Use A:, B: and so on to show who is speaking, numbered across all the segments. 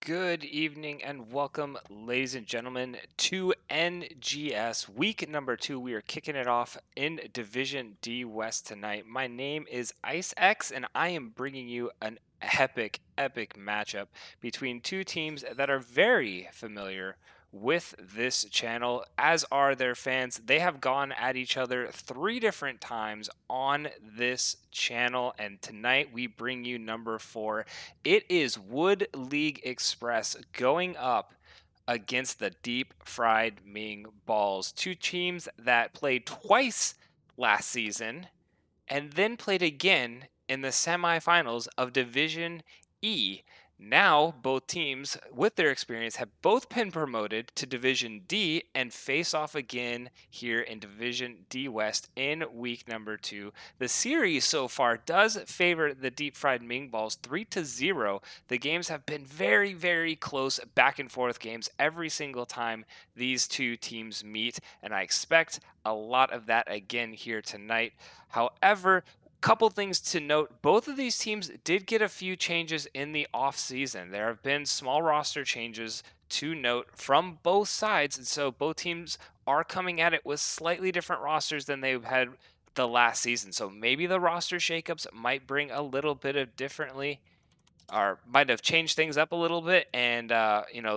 A: Good evening and welcome, ladies and gentlemen, to NGS week number 2. We are kicking it off in Division D West tonight. My name is IceX, and I am bringing you an epic matchup between two teams that are very familiar with this channel, as are their fans. They have gone at each other 3 different times on this channel, and tonight we bring you number 4. It is Wood League Express going up against the Deep Fried Ming Balls. Two teams that played twice last season and then played again in the semifinals of Division E. Now, both teams, with their experience, have both been promoted to Division D and face off again here in Division D West in week number 2. The series so far does favor the Deep Fried Ming Balls 3-0. The games have been very close back and forth games every single time these two teams meet, and I expect a lot of that again here tonight. However, couple things to note, both of these teams did get a few changes in the offseason. There have been small roster changes to note from both sides, and so both teams are coming at it with slightly different rosters than they've had the last season. So maybe the roster shakeups might bring a little bit of differently, or might have changed things up a little bit, and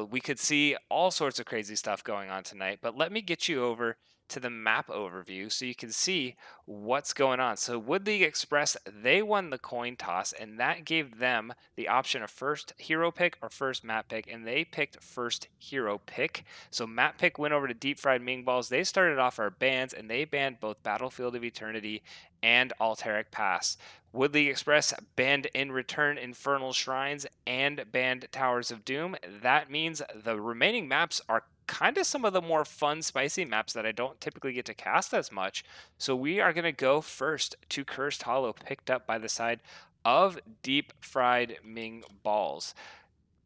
A: we could see all sorts of crazy stuff going on tonight. But let me get you over to the map overview so you can see what's going on. So Wood League Express, they won the coin toss, and that gave them the option of first hero pick or first map pick, and they picked first hero pick. So map pick went over to Deep Fried Ming Balls. They started off our bans, and they banned both Battlefield of Eternity and Altaric Pass. Wood League Express banned in return Infernal Shrines and banned Towers of Doom. That means the remaining maps are kind of some of the more fun, spicy maps that I don't typically get to cast as much. So we are going to go first to Cursed Hollow, picked up by the side of Deep Fried Ming Balls.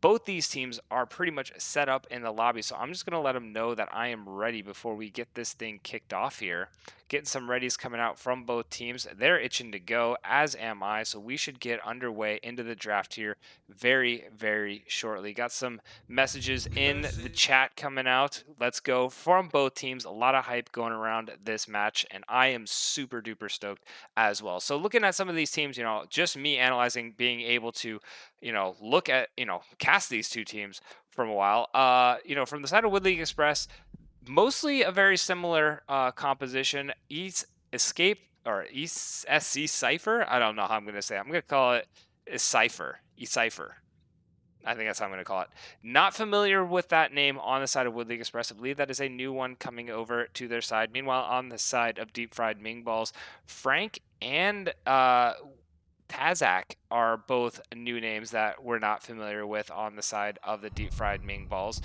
A: Both these teams are pretty much set up in the lobby, so I'm just going to let them know that I am ready before we get this thing kicked off here. Getting some readies coming out from both teams. They're itching to go, as am I, so we should get underway into the draft here very shortly. Got some messages in the chat coming out. Let's go from both teams. A lot of hype going around this match, and I am super duper stoked as well. So looking at some of these teams, just me analyzing, being able to look at, cast these two teams from a while. From the side of Wood League Express, mostly a very similar composition. East Escape or East SC Cipher. I don't know how I'm going to say it. I'm going to call it Cipher. Cipher. I think that's how I'm going to call it. Not familiar with that name on the side of Wood League Express. I believe that is a new one coming over to their side. Meanwhile, on the side of Deep Fried Ming Balls, Frank and Tazak are both new names that we're not familiar with on the side of the Deep Fried Ming Balls.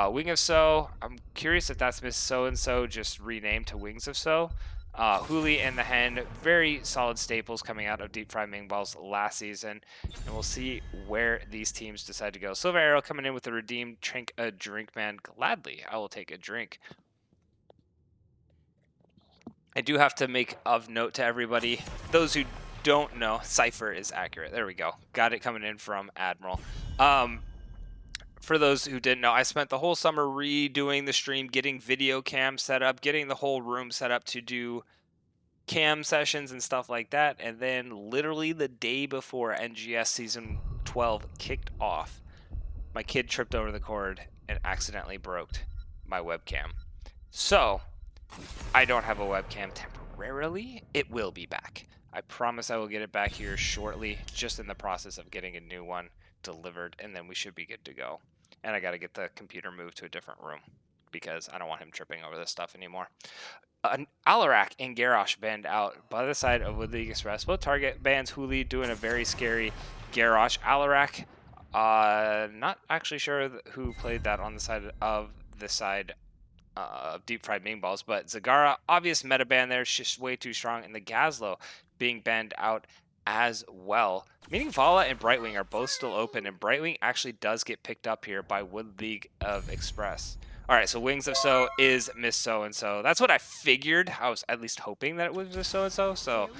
A: Wing of So, I'm curious if that's Miss So and So just renamed to Wings of So. Huli and the Hen, very solid staples coming out of Deep Fried Ming Balls last season. And we'll see where these teams decide to go. Silver Arrow coming in with a redeemed Drink a Drink Man. Gladly, I will take a drink. I do have to make of note to everybody, those who don't know, Cypher is accurate. There we go. Got it coming in from Admiral. For those who didn't know, I spent the whole summer redoing the stream, getting video cam set up, getting the whole room set up to do cam sessions and stuff like that. And then literally the day before NGS Season 12 kicked off, my kid tripped over the cord and accidentally broke my webcam. So I don't have a webcam temporarily. It will be back. I promise I will get it back here shortly, just in the process of getting a new one delivered, and then we should be good to go. And I got to get the computer moved to a different room because I don't want him tripping over this stuff anymore. Alarak and Garrosh banned out by the side of Wood League Express. Both target bans Huli doing a very scary Garrosh. Alarak, not actually sure who played that on the side of Deep Fried Ming Balls, but Zagara, obvious meta ban there, just way too strong, and the Gazlo being banned out as well. Meaning Vala and Brightwing are both still open, and Brightwing actually does get picked up here by Wood League of Express. All right, so Wings of So is Miss So-and-so. That's what I figured. I was at least hoping that it was Miss So-and-so. So,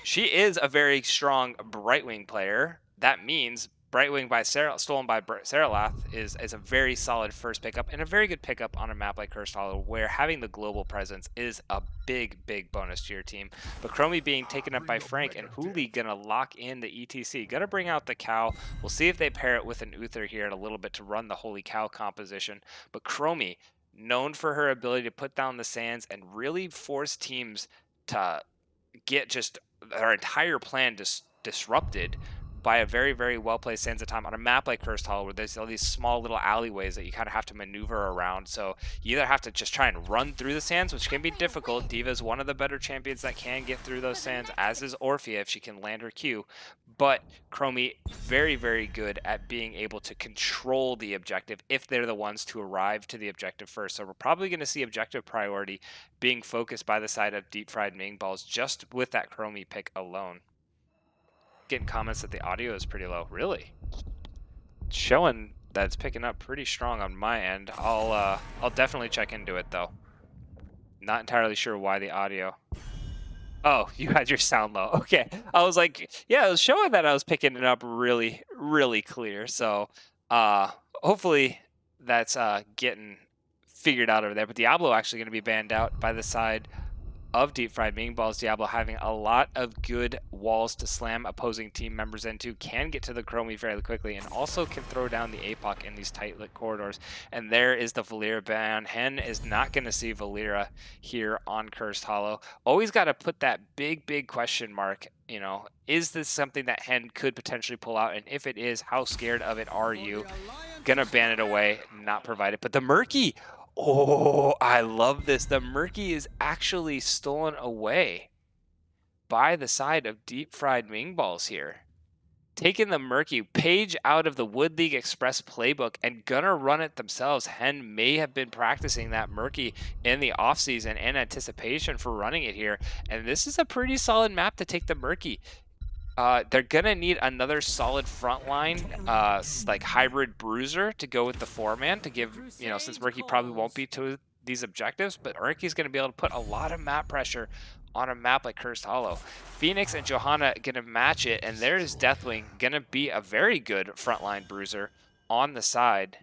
A: she is a very strong Brightwing player. That means Brightwing by stolen by Saralath is a very solid first pickup and a very good pickup on a map like Cursed Hollow, where having the global presence is a big bonus to your team. But Chromie being taken up by Frank, and Hooli gonna lock in the ETC. Gonna bring out the cow. We'll see if they pair it with an Uther here in a little bit to run the Holy Cow composition. But Chromie, known for her ability to put down the sands and really force teams to get just their entire plan disrupted by a very well placed sands of time on a map like Cursed Hollow, where there's all these small little alleyways that you kind of have to maneuver around. So you either have to just try and run through the sands, which can be difficult. D.Va is one of the better champions that can get through those sands, as is Orphea if she can land her Q. But Chromie, very good at being able to control the objective if they're the ones to arrive to the objective first. So we're probably going to see objective priority being focused by the side of Deep Fried Ming Balls just with that Chromie pick alone. Getting comments that the audio is pretty low. Really? Showing that it's picking up pretty strong on my end. I'll definitely check into it though. Not entirely sure why the audio. Oh, you had your sound low. Okay. I was like, yeah, it was showing that I was picking it up really clear. So hopefully that's getting figured out over there. But Diablo actually going to be banned out by the side of Deep Fried Ming Balls. Diablo having a lot of good walls to slam opposing team members into, can get to the Chromie fairly quickly, and also can throw down the APOC in these tight-lit corridors. And there is the Valeera ban. Hen is not going to see Valeera here on Cursed Hollow. Always got to put that big question mark, you know, is this something that Hen could potentially pull out? And if it is, how scared of it are you? Gonna ban it away, not provide it. But the Murky, oh, I love this. The Murky is actually stolen away by the side of Deep Fried Ming Balls here. Taking the Murky page out of the Wood League Express playbook and gonna run it themselves. Hen may have been practicing that Murky in the offseason in anticipation for running it here. And this is a pretty solid map to take the Murky. They're gonna need another solid frontline, like hybrid bruiser to go with the 4-man to give, you know, since Murky probably won't be to these objectives, but Murky's gonna be able to put a lot of map pressure on a map like Cursed Hollow. Phoenix and Johanna gonna match it, and there's Deathwing gonna be a very good frontline bruiser on the side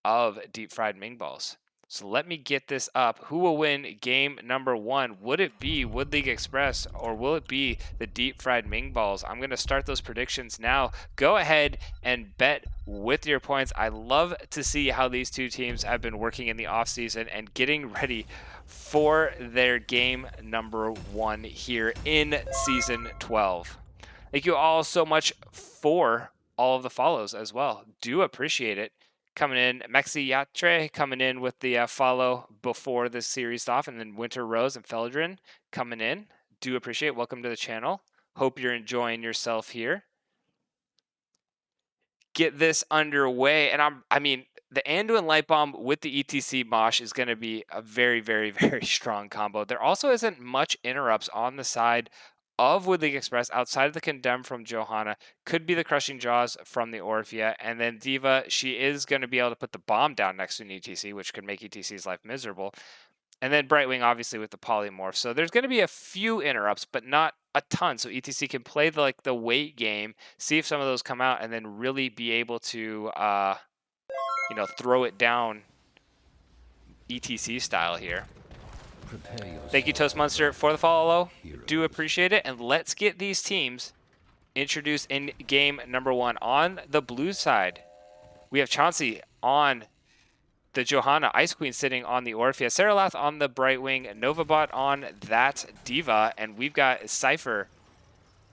A: of Deep Fried Ming Balls. So let me get this up. Who will win game number 1? Would it be Wood League Express, or will it be the Deep Fried Ming Balls? I'm going to start those predictions now. Go ahead and bet with your points. I love to see how these two teams have been working in the offseason and getting ready for their game number 1 here in Season 12. Thank you all so much for all of the follows as well. Do appreciate it. Coming in, Mexi Yatre coming in with the follow before the series off, and then Winter Rose and Feldrin coming in. Do appreciate it. Welcome to the channel. Hope you're enjoying yourself here. Get this underway, and I mean, the Anduin Light Bomb with the ETC Mosh is going to be a very strong combo. There also isn't much interrupts on the side of Wood League Express outside of the Condemn from Johanna. Could be the Crushing Jaws from the Orphea. And then D.Va, she is going to be able to put the bomb down next to an ETC, which could make ETC's life miserable. And then Brightwing, obviously, with the Polymorph. So there's going to be a few interrupts, but not a ton. So ETC can play the wait game, see if some of those come out, and then really be able to, you know, throw it down ETC style here. Thank you, Toast Monster, for the follow. Do appreciate it. And let's get these teams introduced in game number 1. On the blue side, we have Chauncey on the Johanna, Ice Queen sitting on the Orphea, Saralath on the Brightwing, Novabot on that D.Va, and we've got Cypher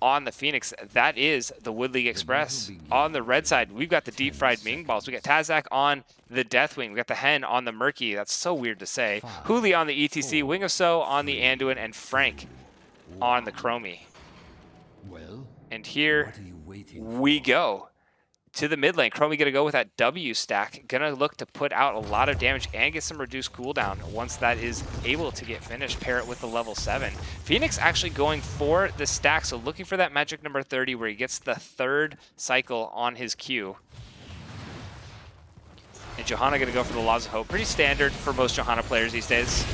A: on the Phoenix. That is the Wood League Express. On the red side, we've got the Deep Fried Ming Balls. We got Tazak on the Deathwing. We got the Hen on the Murky. That's so weird to say. Hooli on the ETC, Wing of So on the Anduin, and Frank on the Chromie. And here we go to the mid lane. Chromie gonna go with that W stack. Gonna look to put out a lot of damage and get some reduced cooldown once that is able to get finished. Pair it with the level 7. Phoenix actually going for the stack, so looking for that magic number 30 where he gets the 3rd cycle on his Q. And Johanna gonna go for the Laws of Hope. Pretty standard for most Johanna players these days.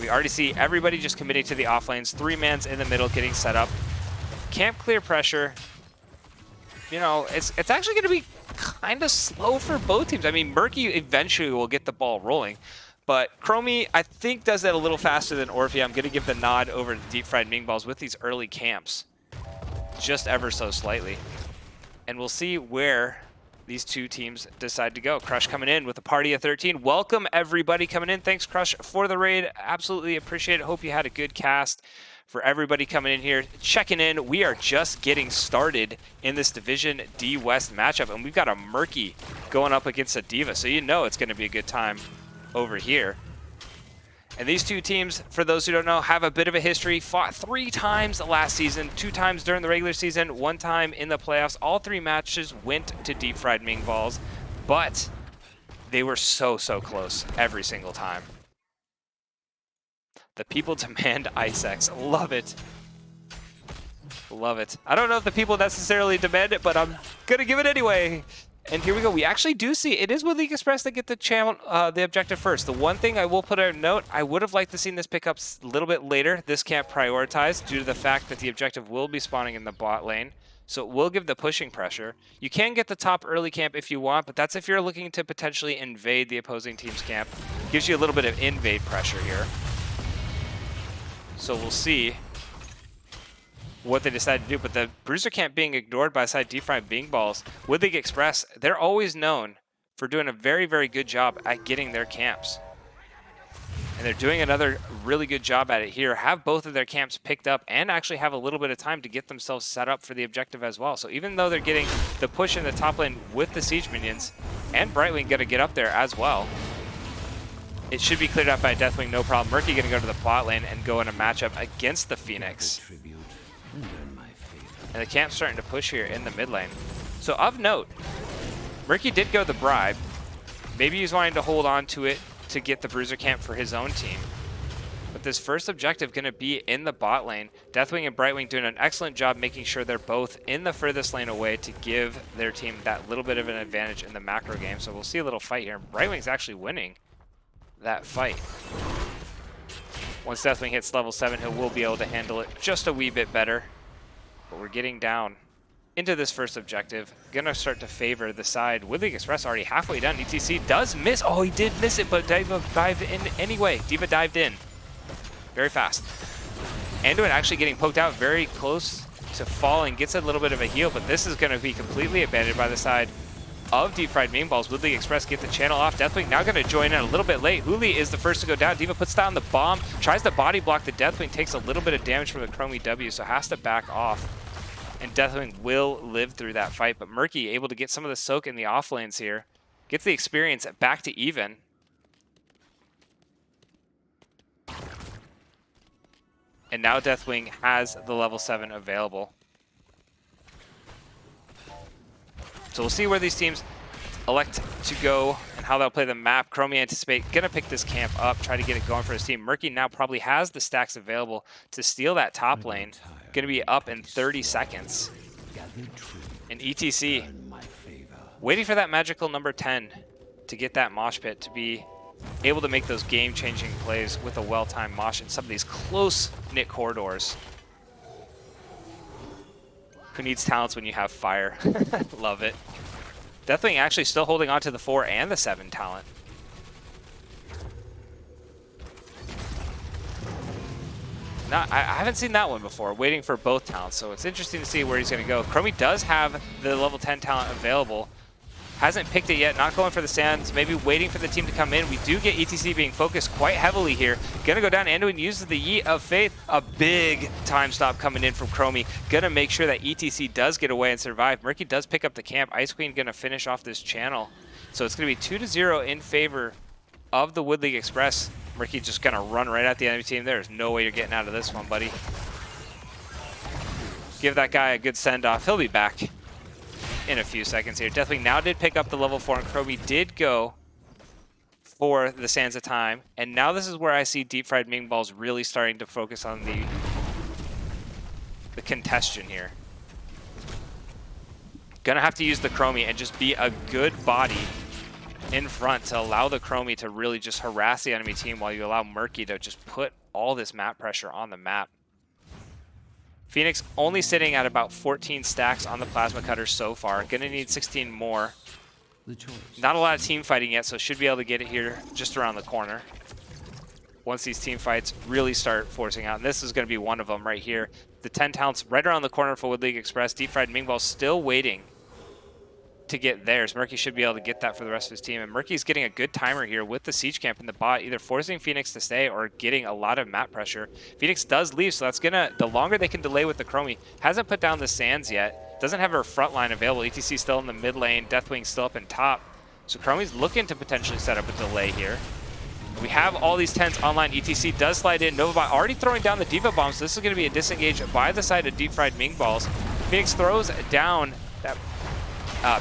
A: We already see everybody just committing to the off lanes. 3-mans in the middle getting set up. Camp clear pressure you know, it's actually going to be kind of slow for both teams. I mean, Murky eventually will get the ball rolling, but Chromie, I think, does that a little faster than Orphe. I'm going to give the nod over to Deep Fried Ming Balls with these early camps, just ever so slightly. And we'll see where these two teams decide to go. Crush coming in with a party of 13. Welcome, everybody coming in. Thanks, Crush, for the raid. Absolutely appreciate it. Hope you had a good cast. For everybody coming in here, checking in, we are just getting started in this Division D West matchup, and we've got a Murky going up against a Diva, so you know it's going to be a good time over here. And these two teams, for those who don't know, have a bit of a history. Fought 3 times last season, 2 times during the regular season, 1 time in the playoffs. All 3 matches went to Deep Fried Ming Balls, but they were so close every single time. The people demand Ice X. Love it. Love it. I don't know if the people necessarily demand it, but I'm going to give it anyway. And here we go. We actually do see it is with League Express that get the channel, the objective first. The one thing I will put a note, I would have liked to seen this pick up a little bit later. This can't prioritize due to the fact that the objective will be spawning in the bot lane. So it will give the pushing pressure. You can get the top early camp if you want, but that's if you're looking to potentially invade the opposing team's camp. Gives you a little bit of invade pressure here. So we'll see what they decide to do, but the Bruiser camp being ignored by side Deep Fried Ming Balls. With League Express, they're always known for doing a very good job at getting their camps. And they're doing another really good job at it here. Have both of their camps picked up and actually have a little bit of time to get themselves set up for the objective as well. So even though they're getting the push in the top lane with the Siege Minions, and Brightwing gonna get up there as well, it should be cleared up by Deathwing, no problem. Murky gonna go to the bot lane and go in a matchup against the Phoenix. And the camp's starting to push here in the mid lane. So of note, Murky did go the bribe. Maybe he's wanting to hold on to it to get the Bruiser camp for his own team. But this first objective gonna be in the bot lane. Deathwing and Brightwing doing an excellent job making sure they're both in the furthest lane away to give their team that little bit of an advantage in the macro game. So we'll see a little fight here. Brightwing's actually winning that fight. Once Deathwing hits level 7, he will be able to handle it just a wee bit better. But we're getting down into this first objective. Gonna start to favor the side with League Express already halfway done. ETC does miss. Oh, he did miss it, but Diva dived in anyway. Diva dived in very fast. Anduin actually getting poked out very close to falling. Gets a little bit of a heal, but this is going to be completely abandoned by the side of Deep Fried Ming Balls. Would League Express get the channel off? Deathwing now going to join in a little bit late. Huli is the first to go down. Diva puts down the bomb, tries to body block the Deathwing, takes a little bit of damage from the Chromie W, so has to back off. And Deathwing will live through that fight, but Murky able to get some of the soak in the off lanes here. Gets the experience back to even. And now Deathwing has the level 7 available. So we'll see where these teams elect to go and how they'll play the map. Chromie anticipate gonna pick this camp up, try to get it going for his team. Murky now probably has the stacks available to steal that top lane. Gonna be up in 30 seconds. And ETC waiting for that magical number 10 to get that mosh pit to be able to make those game-changing plays with a well-timed mosh in some of these close-knit corridors. Who needs talents when you have fire? Love it. Deathwing actually still holding on to the 4 and the 7 talent. Now, I haven't seen that one before, waiting for both talents, so it's interesting to see where he's going to go. Chromie does have the level 10 talent available. Hasn't picked it yet, not going for the sands, maybe waiting for the team to come in. We do get ETC being focused quite heavily here. Gonna go down, Anduin uses the Yeet of Faith. A big time stop coming in from Chromie. Gonna make sure that ETC does get away and survive. Murky does pick up the camp. Ice Queen gonna finish off this channel. So it's gonna be 2-0 in favor of the Wood League Express. Murky just gonna run right at the enemy team. There's no way you're getting out of this one, buddy. Give that guy a good send-off. He'll be back in a few seconds here. Deathwing now did pick up the level 4, and Chromie did go for the Sands of Time. And now this is where I see Deep Fried Ming Balls really starting to focus on the congestion here. Gonna have to use the Chromie and just be a good body in front to allow the Chromie to really just harass the enemy team while you allow Murky to just put all this map pressure on the map. Phoenix only sitting at about 14 stacks on the plasma cutter so far. Gonna need 16 more. Not a lot of team fighting yet, so should be able to get it here just around the corner. Once these team fights really start forcing out, and this is going to be one of them right here. The 10 talents right around the corner for Wood League Express. Deep Fried Ming Ball still waiting to get theirs. Murky should be able to get that for the rest of his team, and Murky's getting a good timer here with the siege camp in the bot, either forcing Phoenix to stay or getting a lot of map pressure. Phoenix does leave, so that's gonna, the longer they can delay with the Chromie. Hasn't put down the Sands yet, doesn't have her front line available. ETC still in the mid lane, Deathwing still up in top, so Chromie's looking to potentially set up a delay here. We have all these 10s online. ETC does slide in. Novabot already throwing down the Diva Bomb, so this is going to be a disengage by the side of Deep Fried Ming Balls. Phoenix throws down that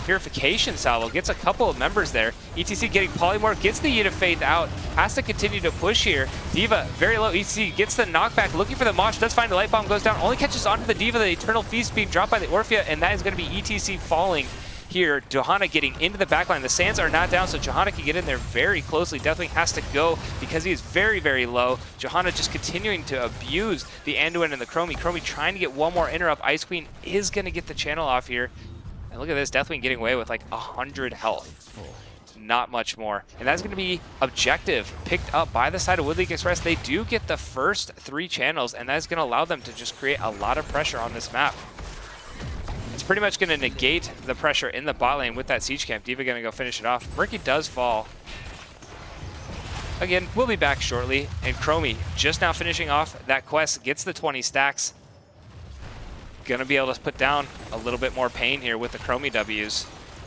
A: Purification Salvo, gets a couple of members there. ETC getting Polymorph, gets the Yeet of Faith out, has to continue to push here. Diva very low. ETC gets the knockback, looking for the Mosh, does find a Light Bomb, goes down, only catches onto the Diva, the Eternal Feast being dropped by the Orphea, and that is going to be ETC falling here. Johanna getting into the backline. The Sands are not down, so Johanna can get in there very closely. Deathwing has to go because he is very, very low. Johanna just continuing to abuse the Anduin and the Chromie. Chromie trying to get one more interrupt. Ice Queen is going to get the channel off here. And look at this, Deathwing getting away with like 100 health. Not much more. And that's going to be objective picked up by the side of Wood League Express. They do get the first 3 channels, and that's going to allow them to just create a lot of pressure on this map. It's pretty much going to negate the pressure in the bot lane with that siege camp. Diva going to go finish it off. Murky does fall. Again, we'll be back shortly. And Chromie just now finishing off that quest, gets the 20 stacks. Going to be able to put down a little bit more pain here with the Chromie Ws,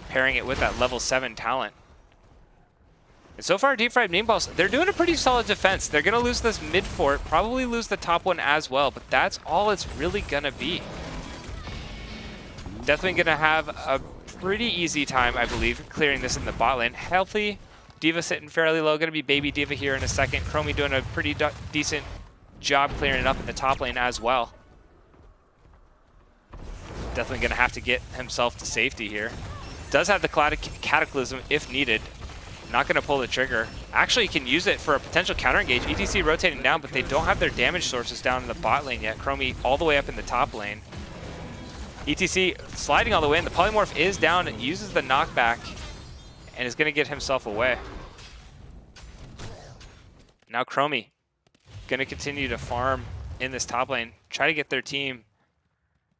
A: pairing it with that level 7 talent. And so far, Deep Fried Ming Balls, they're doing a pretty solid defense. They're going to lose this mid fort, probably lose the top one as well, but that's all it's really going to be. Definitely going to have a pretty easy time, I believe, clearing this in the bot lane. Healthy, Diva sitting fairly low. Going to be Baby Diva here in a second. Chromie doing a pretty decent job clearing it up in the top lane as well. Definitely going to have to get himself to safety here. Does have the Cataclysm if needed. Not going to pull the trigger. Actually can use it for a potential counter engage. ETC rotating down, but they don't have their damage sources down in the bot lane yet. Chromie all the way up in the top lane. ETC sliding all the way in. The Polymorph is down and uses the knockback and is going to get himself away. Now Chromie going to continue to farm in this top lane. Try to get their team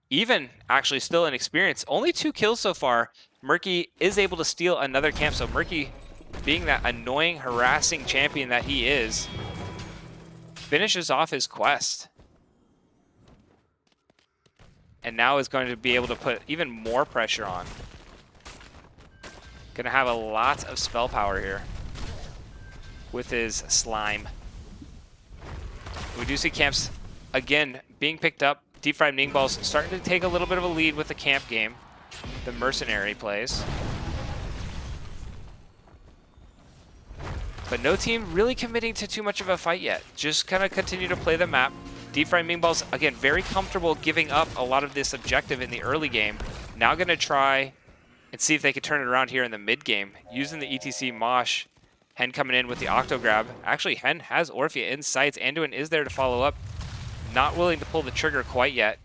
A: even, actually still in experience. Only 2 kills so far. Murky is able to steal another camp. So Murky, being that annoying, harassing champion that he is, finishes off his quest. And now is going to be able to put even more pressure on. Going to have a lot of spell power here with his slime. We do see camps, again, being picked up. Deep Fried Ming Balls starting to take a little bit of a lead with the camp game. The mercenary plays. But no team really committing to too much of a fight yet. Just kind of continue to play the map. Deep Fried Ming Balls, again, very comfortable giving up a lot of this objective in the early game. Now going to try and see if they can turn it around here in the mid game. Using the ETC Mosh. Hen coming in with the Octo Grab. Actually, Hen has Orphea in sights. Anduin is there to follow up. Not willing to pull the trigger quite yet.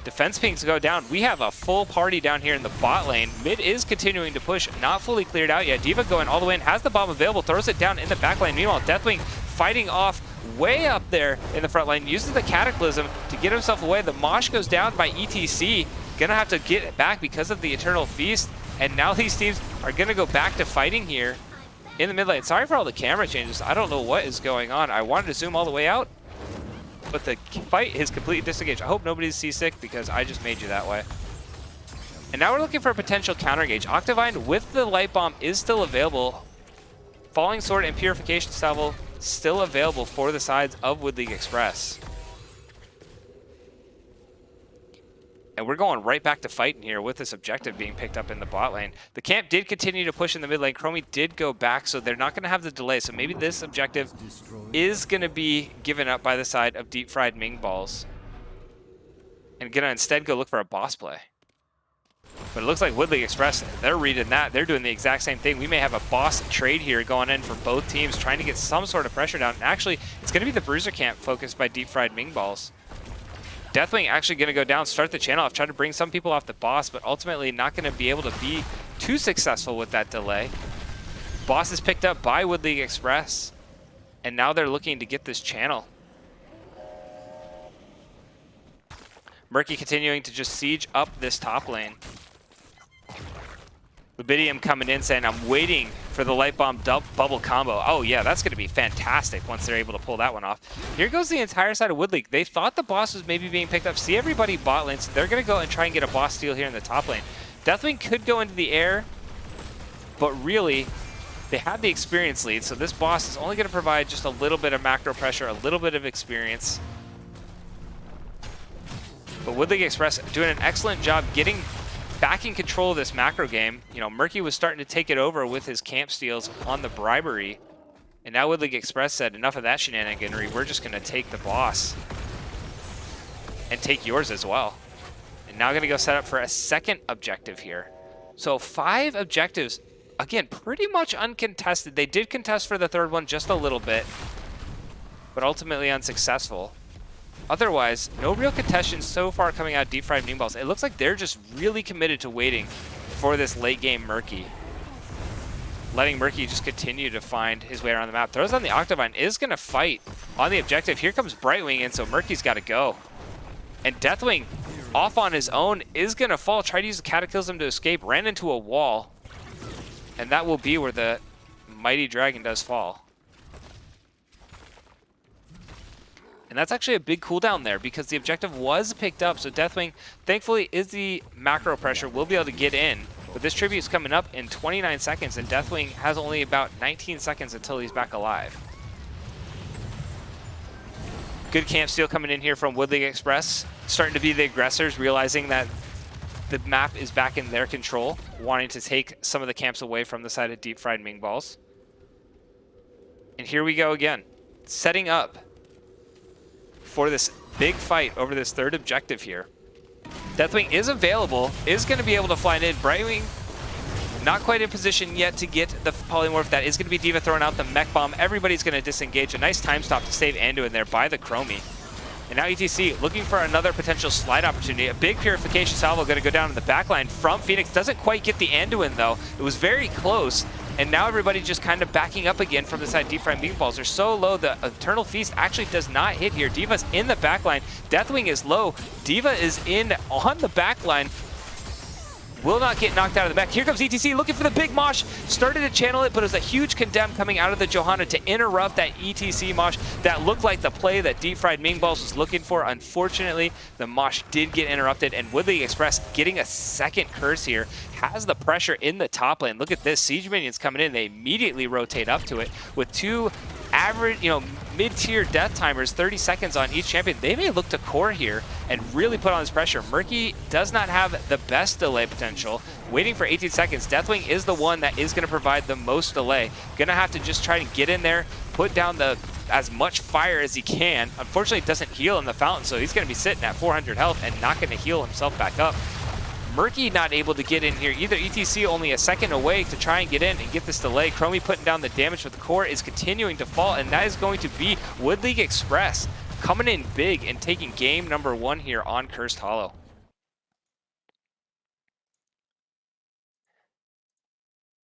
A: Defense pings go down. We have a full party down here in the bot lane. Mid is continuing to push. Not fully cleared out yet. Diva going all the way in. Has the bomb available. Throws it down in the back lane. Meanwhile, Deathwing fighting off way up there in the front line, uses the Cataclysm to get himself away. The Mosh goes down by ETC. Gonna have to get it back because of the Eternal Feast, and now these teams are gonna go back to fighting here in the mid lane. Sorry for all the camera changes. I don't know what is going on. I wanted to zoom all the way out, but the fight is completely disengaged. I hope nobody's seasick because I just made you that way. And now we're looking for a potential counter engage. Octavine with the Light Bomb is still available. Falling Sword and Purification Salvo still available for the sides of Wood League Express. And we're going right back to fighting here with this objective being picked up in the bot lane. The camp did continue to push in the mid lane. Chromie did go back, so they're not going to have the delay. So maybe this objective is going to be given up by the side of Deep Fried Ming Balls. And going to instead go look for a boss play. But it looks like Wood League Express, they're reading that. They're doing the exact same thing. We may have a boss trade here going in for both teams, trying to get some sort of pressure down. And actually, it's going to be the Bruiser camp focused by Deep Fried Ming Balls. Deathwing actually going to go down, start the channel off, try to bring some people off the boss, but ultimately not going to be able to be too successful with that delay. Boss is picked up by Wood League Express, and now they're looking to get this channel. Murky continuing to just siege up this top lane. Lubidium coming in saying, I'm waiting for the Light Bomb bubble combo. Oh yeah, that's going to be fantastic once they're able to pull that one off. Here goes the entire side of Wood League. They thought the boss was maybe being picked up. See everybody bot lane, so they're going to go and try and get a boss steal here in the top lane. Deathwing could go into the air, but really, they have the experience lead, so this boss is only going to provide just a little bit of macro pressure, a little bit of experience. But Wood League Express doing an excellent job getting back in control of this macro game. You know, Murky was starting to take it over with his camp steals on the bribery. And now Wood League Express said, enough of that shenaniganry, we're just going to take the boss. And take yours as well. And now going to go set up for a second objective here. So 5 objectives, again, pretty much uncontested. They did contest for the third one just a little bit, but ultimately unsuccessful. Otherwise, no real contention so far coming out of Deep Fried Meatballs. It looks like they're just really committed to waiting for this late game Murky. Letting Murky just continue to find his way around the map. Throws on the Octavine, is going to fight on the objective. Here comes Brightwing in, so Murky's got to go. And Deathwing, off on his own, is going to fall. Try to use the Cataclysm to escape. Ran into a wall. And that will be where the Mighty Dragon does fall. And that's actually a big cooldown there because the objective was picked up. So Deathwing, thankfully, is the macro pressure. Will be able to get in. But this tribute is coming up in 29 seconds, and Deathwing has only about 19 seconds until he's back alive. Good camp steal coming in here from Wood League Express. Starting to be the aggressors, realizing that the map is back in their control, wanting to take some of the camps away from the side of Deep Fried Ming Balls. And here we go again, setting up for this big fight over this third objective here. Deathwing is available, is going to be able to fly in. Brightwing not quite in position yet to get the polymorph. That is going to be D.Va throwing out the mech bomb. Everybody's going to disengage. A nice time stop to save Anduin there by the Chromie. And now ETC looking for another potential slide opportunity. A big purification salvo going to go down in the backline from Phoenix. Doesn't quite get the Anduin though. It was very close. And now everybody just kind of backing up again from the side. Deep Fried Meatballs are so low. The Eternal Feast actually does not hit here. D.Va's in the backline. Deathwing is low. D.Va is in on the backline. Will not get knocked out of the back. Here comes ETC looking for the big mosh. Started to channel it, but it was a huge condemn coming out of the Johanna to interrupt that ETC mosh. That looked like the play that Deep Fried Ming Balls was looking for. Unfortunately, the mosh did get interrupted, and Wood League Express getting a second curse here. Has the pressure in the top lane. Look at this. Siege minions coming in. They immediately rotate up to it with 2 average, mid-tier death timers, 30 seconds on each champion. They may look to core here and really put on this pressure. Murky does not have the best delay potential. Waiting for 18 seconds. Deathwing is the one that is going to provide the most delay. Gonna have to just try to get in there, put down as much fire as he can. Unfortunately, it doesn't heal in the fountain, so he's going to be sitting at 400 health and not going to heal himself back up. Murky not able to get in here either. ETC only a second away to try and get in and get this delay. Chromie putting down the damage, but the core is continuing to fall, and that is going to be Wood League Express coming in big and taking game number 1 here on Cursed Hollow.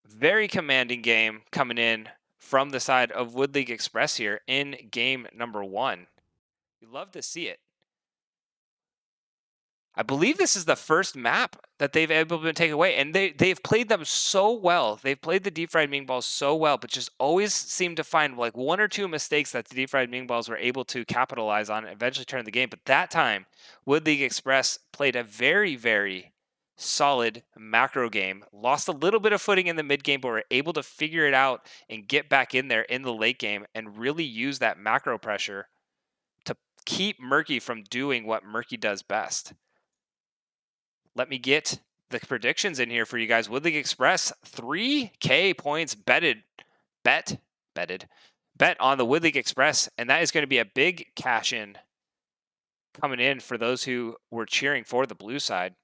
A: Very commanding game coming in from the side of Wood League Express here in game number 1. We love to see it. I believe this is the first map that they've able to take away, and they've played them so well. They've played the Deep Fried Ming Balls so well, but just always seem to find like 1 or 2 mistakes that the Deep Fried Ming Balls were able to capitalize on and eventually turn the game. But that time, Wood League Express played a very, very solid macro game. Lost a little bit of footing in the mid game, but were able to figure it out and get back in there in the late game and really use that macro pressure to keep Murky from doing what Murky does best. Let me get the predictions in here for you guys. Wood League Express, 3K points bet on the Wood League Express, and that is going to be a big cash in coming in for those who were cheering for the blue side.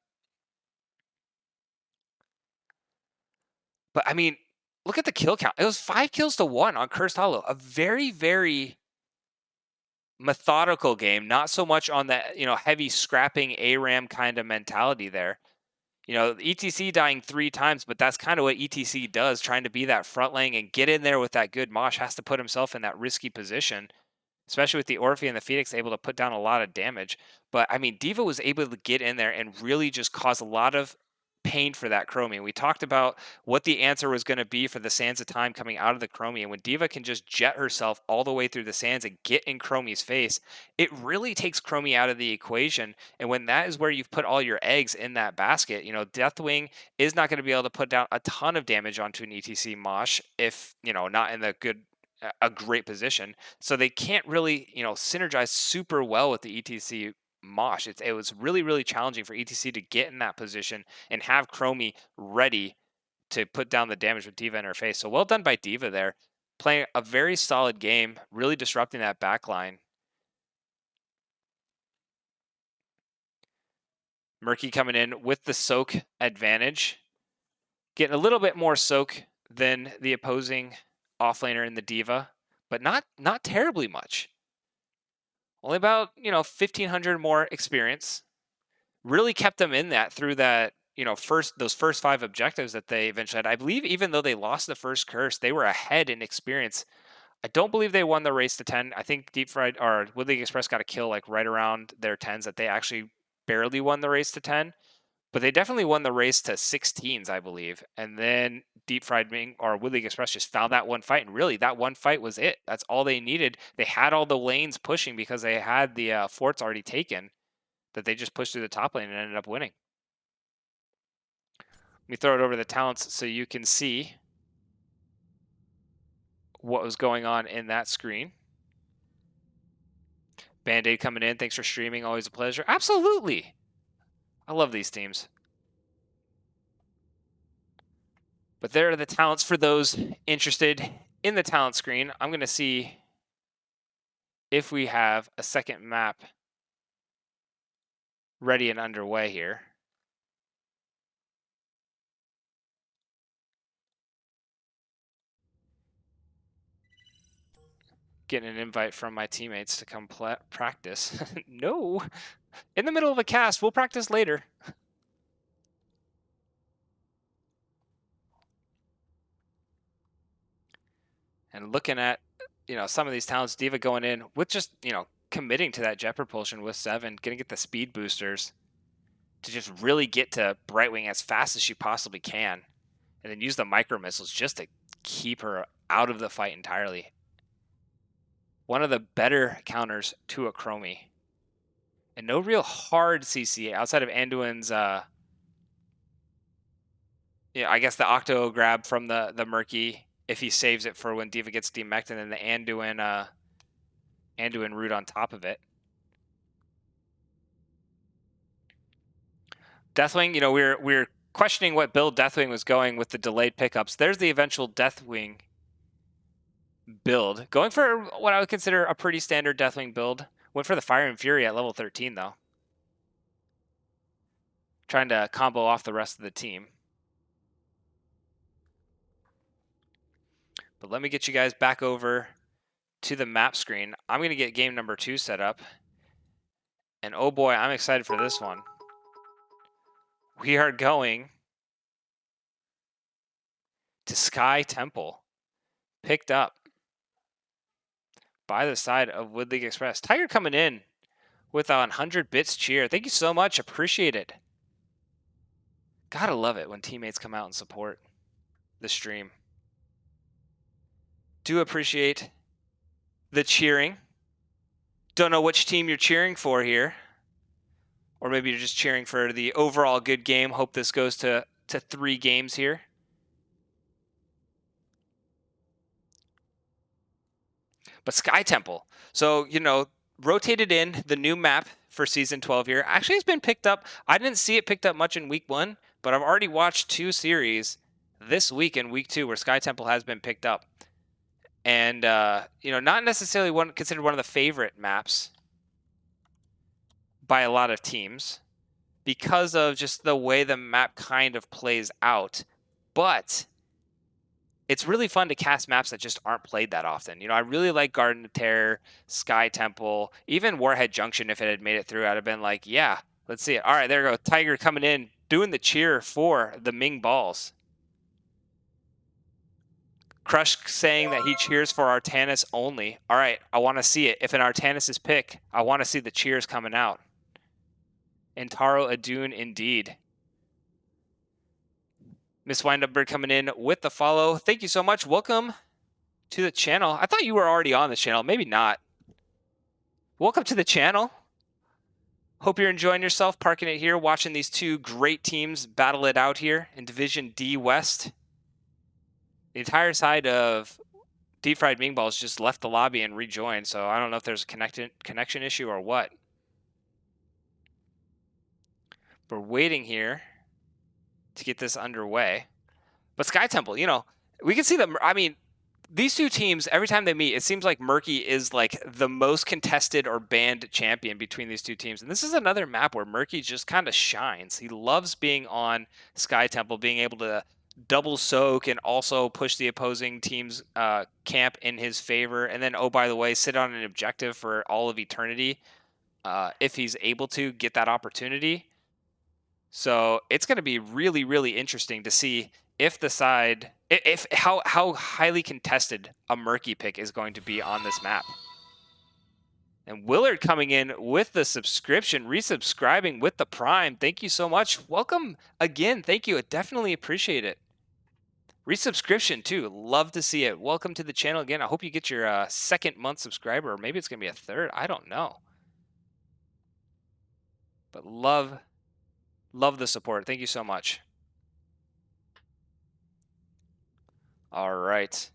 A: But I mean, look at the kill count. It was 5 kills to 1 on Cursed Hollow. A very, very methodical game, not so much on that, heavy scrapping ARAM kind of mentality there. ETC dying 3 times, but that's kind of what ETC does, trying to be that front lane and get in there with that good mosh, has to put himself in that risky position, especially with the Orphe and the Phoenix able to put down a lot of damage. But I mean, Diva was able to get in there and really just cause a lot of pain for that Chromie. We talked about what the answer was going to be for the Sands of Time coming out of the Chromie. And when Diva can just jet herself all the way through the Sands and get in Chromie's face, it really takes Chromie out of the equation. And when that is where you've put all your eggs in that basket, Deathwing is not going to be able to put down a ton of damage onto an ETC Mosh if, not in the a great position. So they can't really, synergize super well with the ETC Mosh. It was really, really challenging for ETC to get in that position and have Chromie ready to put down the damage with Diva in her face. So well done by Diva there, playing a very solid game, really disrupting that backline. Murky coming in with the soak advantage, getting a little bit more soak than the opposing offlaner in the Diva, but not terribly much. Only about 1,500 more experience. Really kept them in that through that those first 5 objectives that they eventually had. I believe even though they lost the first curse, they were ahead in experience. I don't believe they won the race to 10. I think Deep Fried or Woodley Express got a kill like right around their 10s, that they actually barely won the race to 10. But they definitely won the race to 16s, I believe. And then Deep Fried Ming or Woodley Express just found that one fight. And really, that one fight was it. That's all they needed. They had all the lanes pushing because they had the forts already taken, that they just pushed through the top lane and ended up winning. Let me throw it over the talents so you can see what was going on in that screen. Band-Aid coming in. Thanks for streaming. Always a pleasure. Absolutely. I love these teams. But there are the talents for those interested in the talent screen. I'm going to see if we have a second map ready and underway here. Getting an invite from my teammates to come practice. No, in the middle of a cast. We'll practice later. And looking at, some of these talents, Diva going in with just, committing to that jet propulsion with 7, gonna get the speed boosters to just really get to Brightwing as fast as she possibly can, and then use the micro missiles just to keep her out of the fight entirely. One of the better counters to a Chromie. And no real hard CC outside of Anduin's, I guess the Octo grab from the Murky, if he saves it for when Diva gets demeched, and then the Anduin root on top of it. Deathwing, we're questioning what build Deathwing was going with the delayed pickups. There's the eventual Deathwing build. Going for what I would consider a pretty standard Deathwing build. Went for the Fire and Fury at level 13, though. Trying to combo off the rest of the team. But let me get you guys back over to the map screen. I'm going to get game number 2 set up. And oh boy, I'm excited for this one. We are going to Sky Temple. Picked up by the side of Woodley Express. Tiger coming in with a 100 bits cheer. Thank you so much. Appreciate it. Gotta love it when teammates come out and support the stream. Do appreciate the cheering. Don't know which team you're cheering for here. Or maybe you're just cheering for the overall good game. Hope this goes to 3 games here. But Sky Temple. So, rotated in the new map for Season 12 here. Actually, it's been picked up. I didn't see it picked up much in Week 1, but I've already watched 2 series this week in Week 2 where Sky Temple has been picked up. And, not necessarily considered one of the favorite maps by a lot of teams because of just the way the map kind of plays out. But it's really fun to cast maps that just aren't played that often. I really like Garden of Terror, Sky Temple, even Warhead Junction. If it had made it through, I'd have been like, yeah, let's see it. All right, there we go. Tiger coming in, doing the cheer for the Ming balls. Crush saying that he cheers for Artanis only. All right, I want to see it. If an Artanis is picked, I want to see the cheers coming out. And Taro Adun indeed. Miss Windupbird coming in with the follow. Thank you so much. Welcome to the channel. I thought you were already on the channel. Maybe not. Welcome to the channel. Hope you're enjoying yourself, parking it here, watching these two great teams battle it out here in Division D West. The entire side of Deep Fried Ming Balls just left the lobby and rejoined, so I don't know if there's a connection issue or what. We're waiting here to get this underway. But Sky Temple, we can see them. I mean, these two teams, every time they meet, it seems like Murky is like the most contested or banned champion between these two teams. And this is another map where Murky just kind of shines. He loves being on Sky Temple, being able to double soak and also push the opposing team's camp in his favor. And then, oh, by the way, sit on an objective for all of eternity if he's able to get that opportunity. So it's going to be really, really interesting to see if how highly contested a Murky pick is going to be on this map. And Willard coming in with the subscription, resubscribing with the Prime. Thank you so much. Welcome again. Thank you. I definitely appreciate it. Resubscription too. Love to see it. Welcome to the channel again. I hope you get your second month subscriber, or maybe it's going to be a third. I don't know. But love the support. Thank you so much. All right.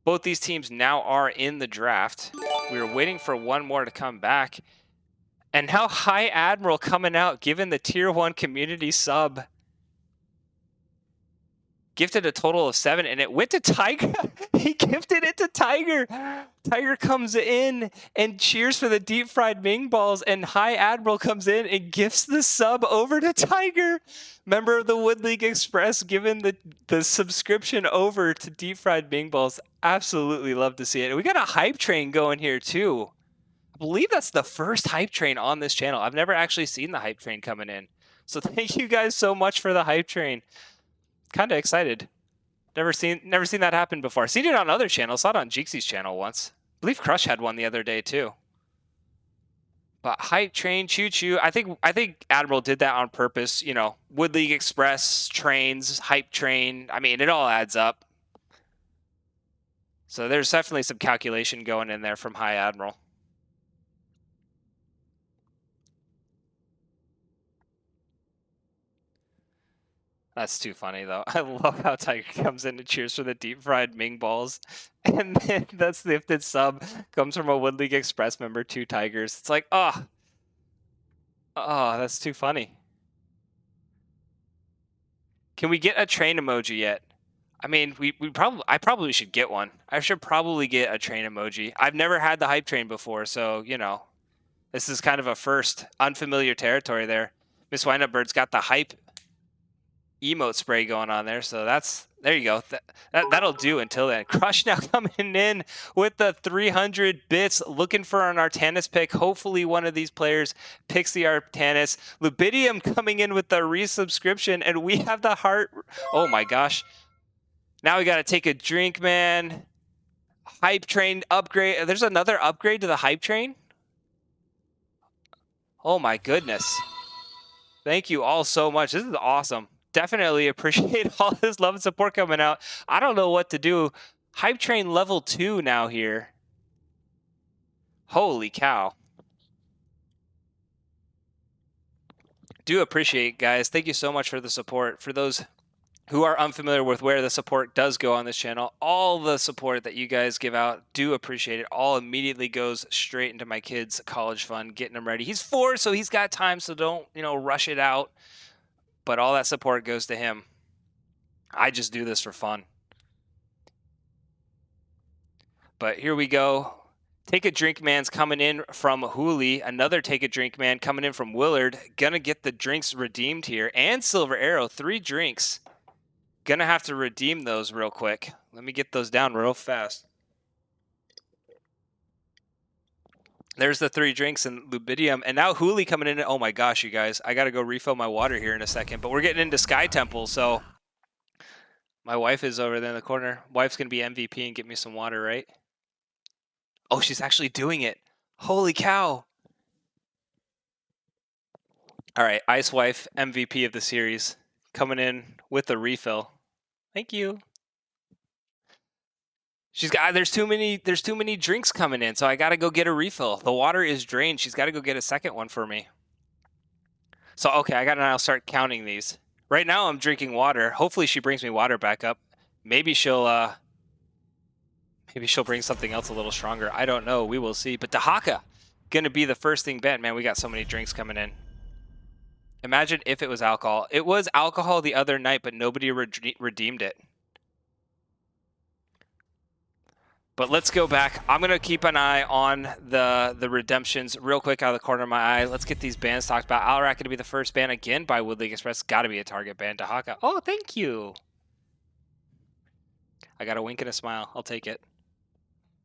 A: Both these teams now are in the draft. We were waiting for one more to come back. And now High Admiral coming out, given the Tier 1 community sub. Gifted a total of 7, and it went to Tiger. He gifted it to Tiger. Tiger comes in and cheers for the Deep Fried Ming Balls, and High Admiral comes in and gifts the sub over to Tiger. Member of the Wood League Express, giving the subscription over to Deep Fried Ming Balls. Absolutely love to see it. And we got a hype train going here, too. I believe that's the first hype train on this channel. I've never actually seen the hype train coming in. So thank you guys so much for the hype train. Kind of excited. Never seen that happen before. Seen it on other channels. Saw it on Jeeksy's channel once. I believe Crush had one the other day too. But hype train, choo choo. I think Admiral did that on purpose. Wood League Express trains, hype train. I mean, it all adds up. So there's definitely some calculation going in there from High Admiral. That's too funny, though. I love how Tiger comes in and cheers for the Deep Fried Ming Balls. And then that's the gifted sub comes from a Wood League Express member, 2 Tigers. It's like, oh, that's too funny. Can we get a train emoji yet? I mean, I probably should get one. I should probably get a train emoji. I've never had the hype train before, so, this is kind of a first. Unfamiliar territory there. Miss Windupbird's got the hype emote spray going on there, so there you go. That'll do until then. Crush now coming in with the 300 bits, looking for an Artanis pick. Hopefully one of these players picks the Artanis. Lubidium coming in with the resubscription, and we have the heart. Oh my gosh. Now we got to take a drink, man. Hype train upgrade. There's another upgrade to the hype train. Oh my goodness. Thank you all so much. This is awesome. Definitely appreciate all this love and support coming out. I don't know what to do. Hype train level 2 now here. Holy cow. Do appreciate, guys. Thank you so much for the support. For those who are unfamiliar with where the support does go on this channel, all the support that you guys give out, do appreciate it. All immediately goes straight into my kid's college fund, getting him ready. He's 4, so he's got time, so don't, rush it out. But all that support goes to him. I just do this for fun. But here we go. Take a Drink Man's coming in from Hooli. Another Take a Drink Man coming in from Willard. Gonna get the drinks redeemed here. And Silver Arrow, 3 drinks. Gonna have to redeem those real quick. Let me get those down real fast. There's the 3 drinks and Lubidium. And now Huli coming in. Oh my gosh, you guys. I gotta go refill my water here in a second. But we're getting into Sky Temple, so my wife is over there in the corner. Wife's gonna be MVP and get me some water, right? Oh, she's actually doing it. Holy cow. All right, Ice Wife, MVP of the series, coming in with the refill. Thank you. She's got there's too many drinks coming in, so I got to go get a refill. The water is drained. She's got to go get a second one for me. So okay, I got to now start counting these. Right now I'm drinking water. Hopefully she brings me water back up. Maybe she'll bring something else a little stronger. I don't know. We will see. But Dahaka gonna be the first thing banned. Man, we got so many drinks coming in. Imagine if it was alcohol. It was alcohol the other night, but nobody redeemed it. But let's go back. I'm going to keep an eye on the redemptions real quick out of the corner of my eye. Let's get these bans talked about. Alarak going to be the first ban again by Wood League Express. Got to be a target ban. Dahaka. Oh, thank you. I got a wink and a smile. I'll take it.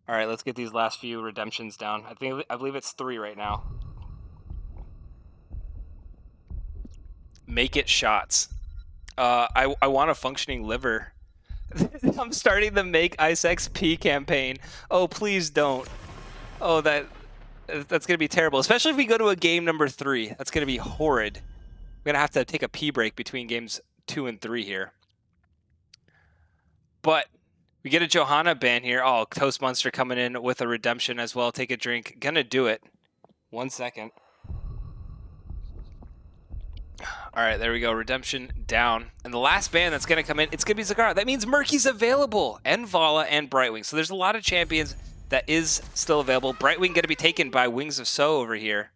A: All right, let's get these last few redemptions down. I believe it's 3 right now. Make it shots. I want a functioning liver. I'm starting the Make Ice XP campaign. Oh, please don't. Oh, that's going to be terrible, especially if we go to a game number 3. That's going to be horrid. We're going to have to take a pee break between games 2 and 3 here. But we get a Johanna ban here. Oh, Toast Monster coming in with a redemption as well. Take a drink. Gonna do it. 1 second. All right, there we go. Redemption down. And the last ban that's going to come in, it's going to be Zagara. That means Murky's available, and Vala, and Brightwing. So there's a lot of champions that is still available. Brightwing going to be taken by Wings of So over here.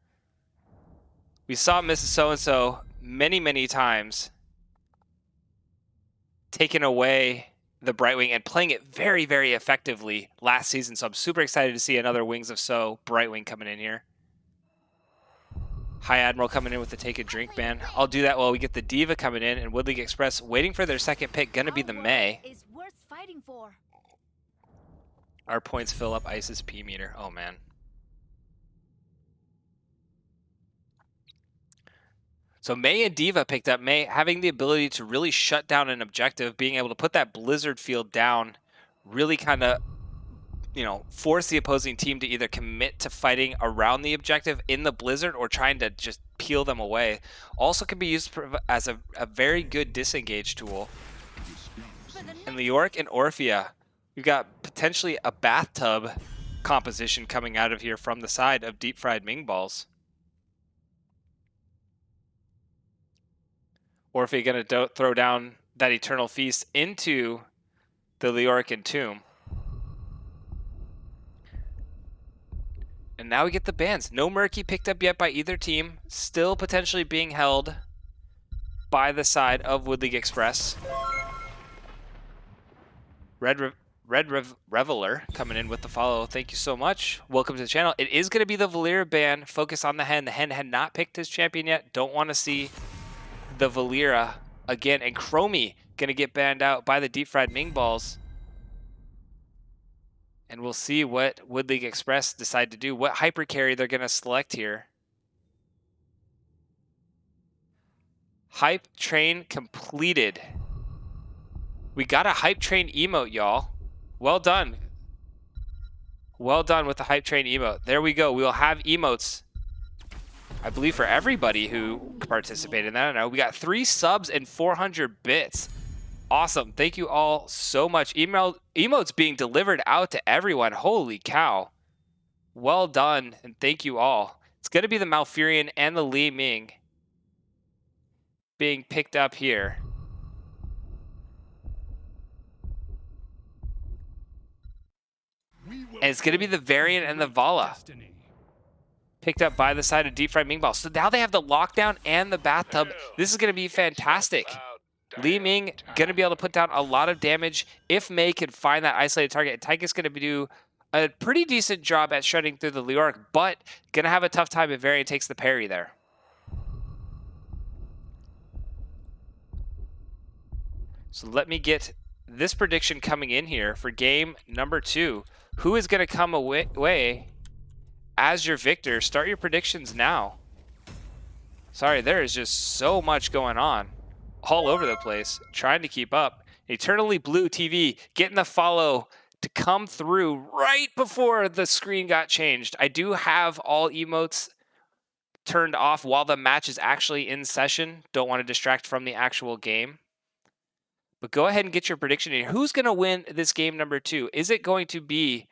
A: We saw Mrs. So-and-so many, many times taking away the Brightwing and playing it very, very effectively last season. So I'm super excited to see another Wings of So Brightwing coming in here. High Admiral coming in with the take a drink ban. I'll do that while we get the Diva coming in, and Wood League Express waiting for their second pick. Gonna be the May. Our points fill up Ice's P meter. Oh man. So May and Diva picked up. May having the ability to really shut down an objective, being able to put that Blizzard field down, really kind of, force the opposing team to either commit to fighting around the objective in the Blizzard or trying to just peel them away. Also can be used as a very good disengage tool. And Leoric and Orphea, we've got potentially a bathtub composition coming out of here from the side of deep fried Ming balls. Orphea gonna throw down that Eternal Feast into the Leoric and Tomb. And now we get the bans. No Murky picked up yet by either team. Still potentially being held by the side of Wood League Express. Red Reveler coming in with the follow. Thank you so much. Welcome to the channel. It is going to be the Valeera ban. Focus on the Hen. The Hen had not picked his champion yet. Don't want to see the Valeera again. And Chromie going to get banned out by the deep fried Ming balls. And we'll see what Wood League Express decide to do, what hyper carry they're going to select here. Hype train completed. We got a hype train emote, y'all. Well done. Well done with the hype train emote. There we go. We will have emotes, I believe, for everybody who participated in that. I don't know. We got 3 subs and 400 bits. Awesome. Thank you all so much. Emotes being delivered out to everyone. Holy cow. Well done, and thank you all. It's going to be the Malfurion and the Li Ming being picked up here. And it's going to be the Variant and the Vala picked up by the side of Deep Fried Ming Ball. So now they have the lockdown and the bathtub. This is going to be fantastic. Li Ming going to be able to put down a lot of damage if May can find that isolated target. And Tyke's going to do a pretty decent job at shredding through the Leoric, but going to have a tough time if Variant takes the parry there. So let me get this prediction coming in here for game number 2. Who is going to come away as your victor? Start your predictions now. Sorry, there is just so much going on all over the place, trying to keep up. Eternally Blue TV getting the follow to come through right before the screen got changed. I do have all emotes turned off while the match is actually in session. Don't want to distract from the actual game. But go ahead and get your prediction in. Who's going to win this game number 2? Is it going to be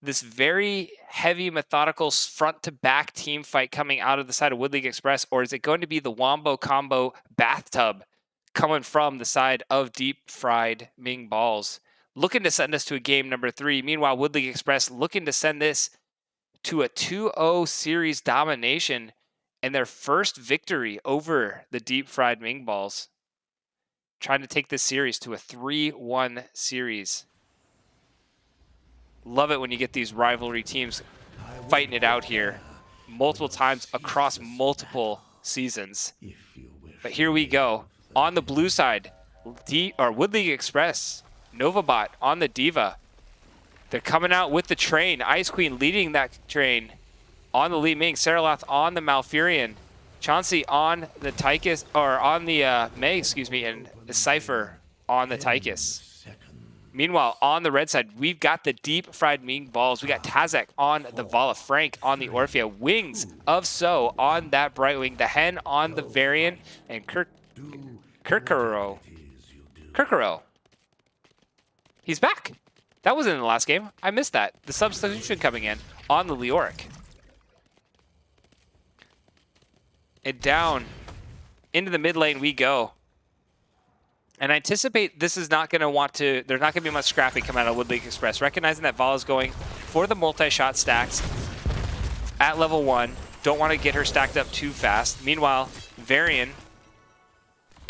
A: this very heavy, methodical front-to-back team fight coming out of the side of Wood League Express, or is it going to be the Wombo Combo bathtub coming from the side of Deep Fried Ming Balls? Looking to send us to a game number 3. Meanwhile, Wood League Express looking to send this to a 2-0 series domination and their first victory over the Deep Fried Ming Balls. Trying to take this series to a 3-1 series. Love it when you get these rivalry teams fighting it out here multiple times across multiple seasons. But here we go. On the blue side, Wood League Express, Novabot on the Diva. They're coming out with the train. Ice Queen leading that train on the Li Ming. Saraloth on the Malfurion. Chauncey on the Tychus, or on the May, excuse me, and Cypher on the Tychus. Meanwhile, on the red side, we've got the Deep Fried Ming Balls. We got Tazek on the Vala, Frank on the Orphea, Wings of So on that Brightwing, the Hen on the Varian, and Kirkuro. He's back. That wasn't in the last game. I missed that. The substitution coming in on the Leoric. And down into the mid lane we go. And I anticipate this is not going to want to, there's not going to be much scrapping coming out of Wood League Express. Recognizing that Vala's going for the multi-shot stacks at level 1. Don't want to get her stacked up too fast. Meanwhile, Varian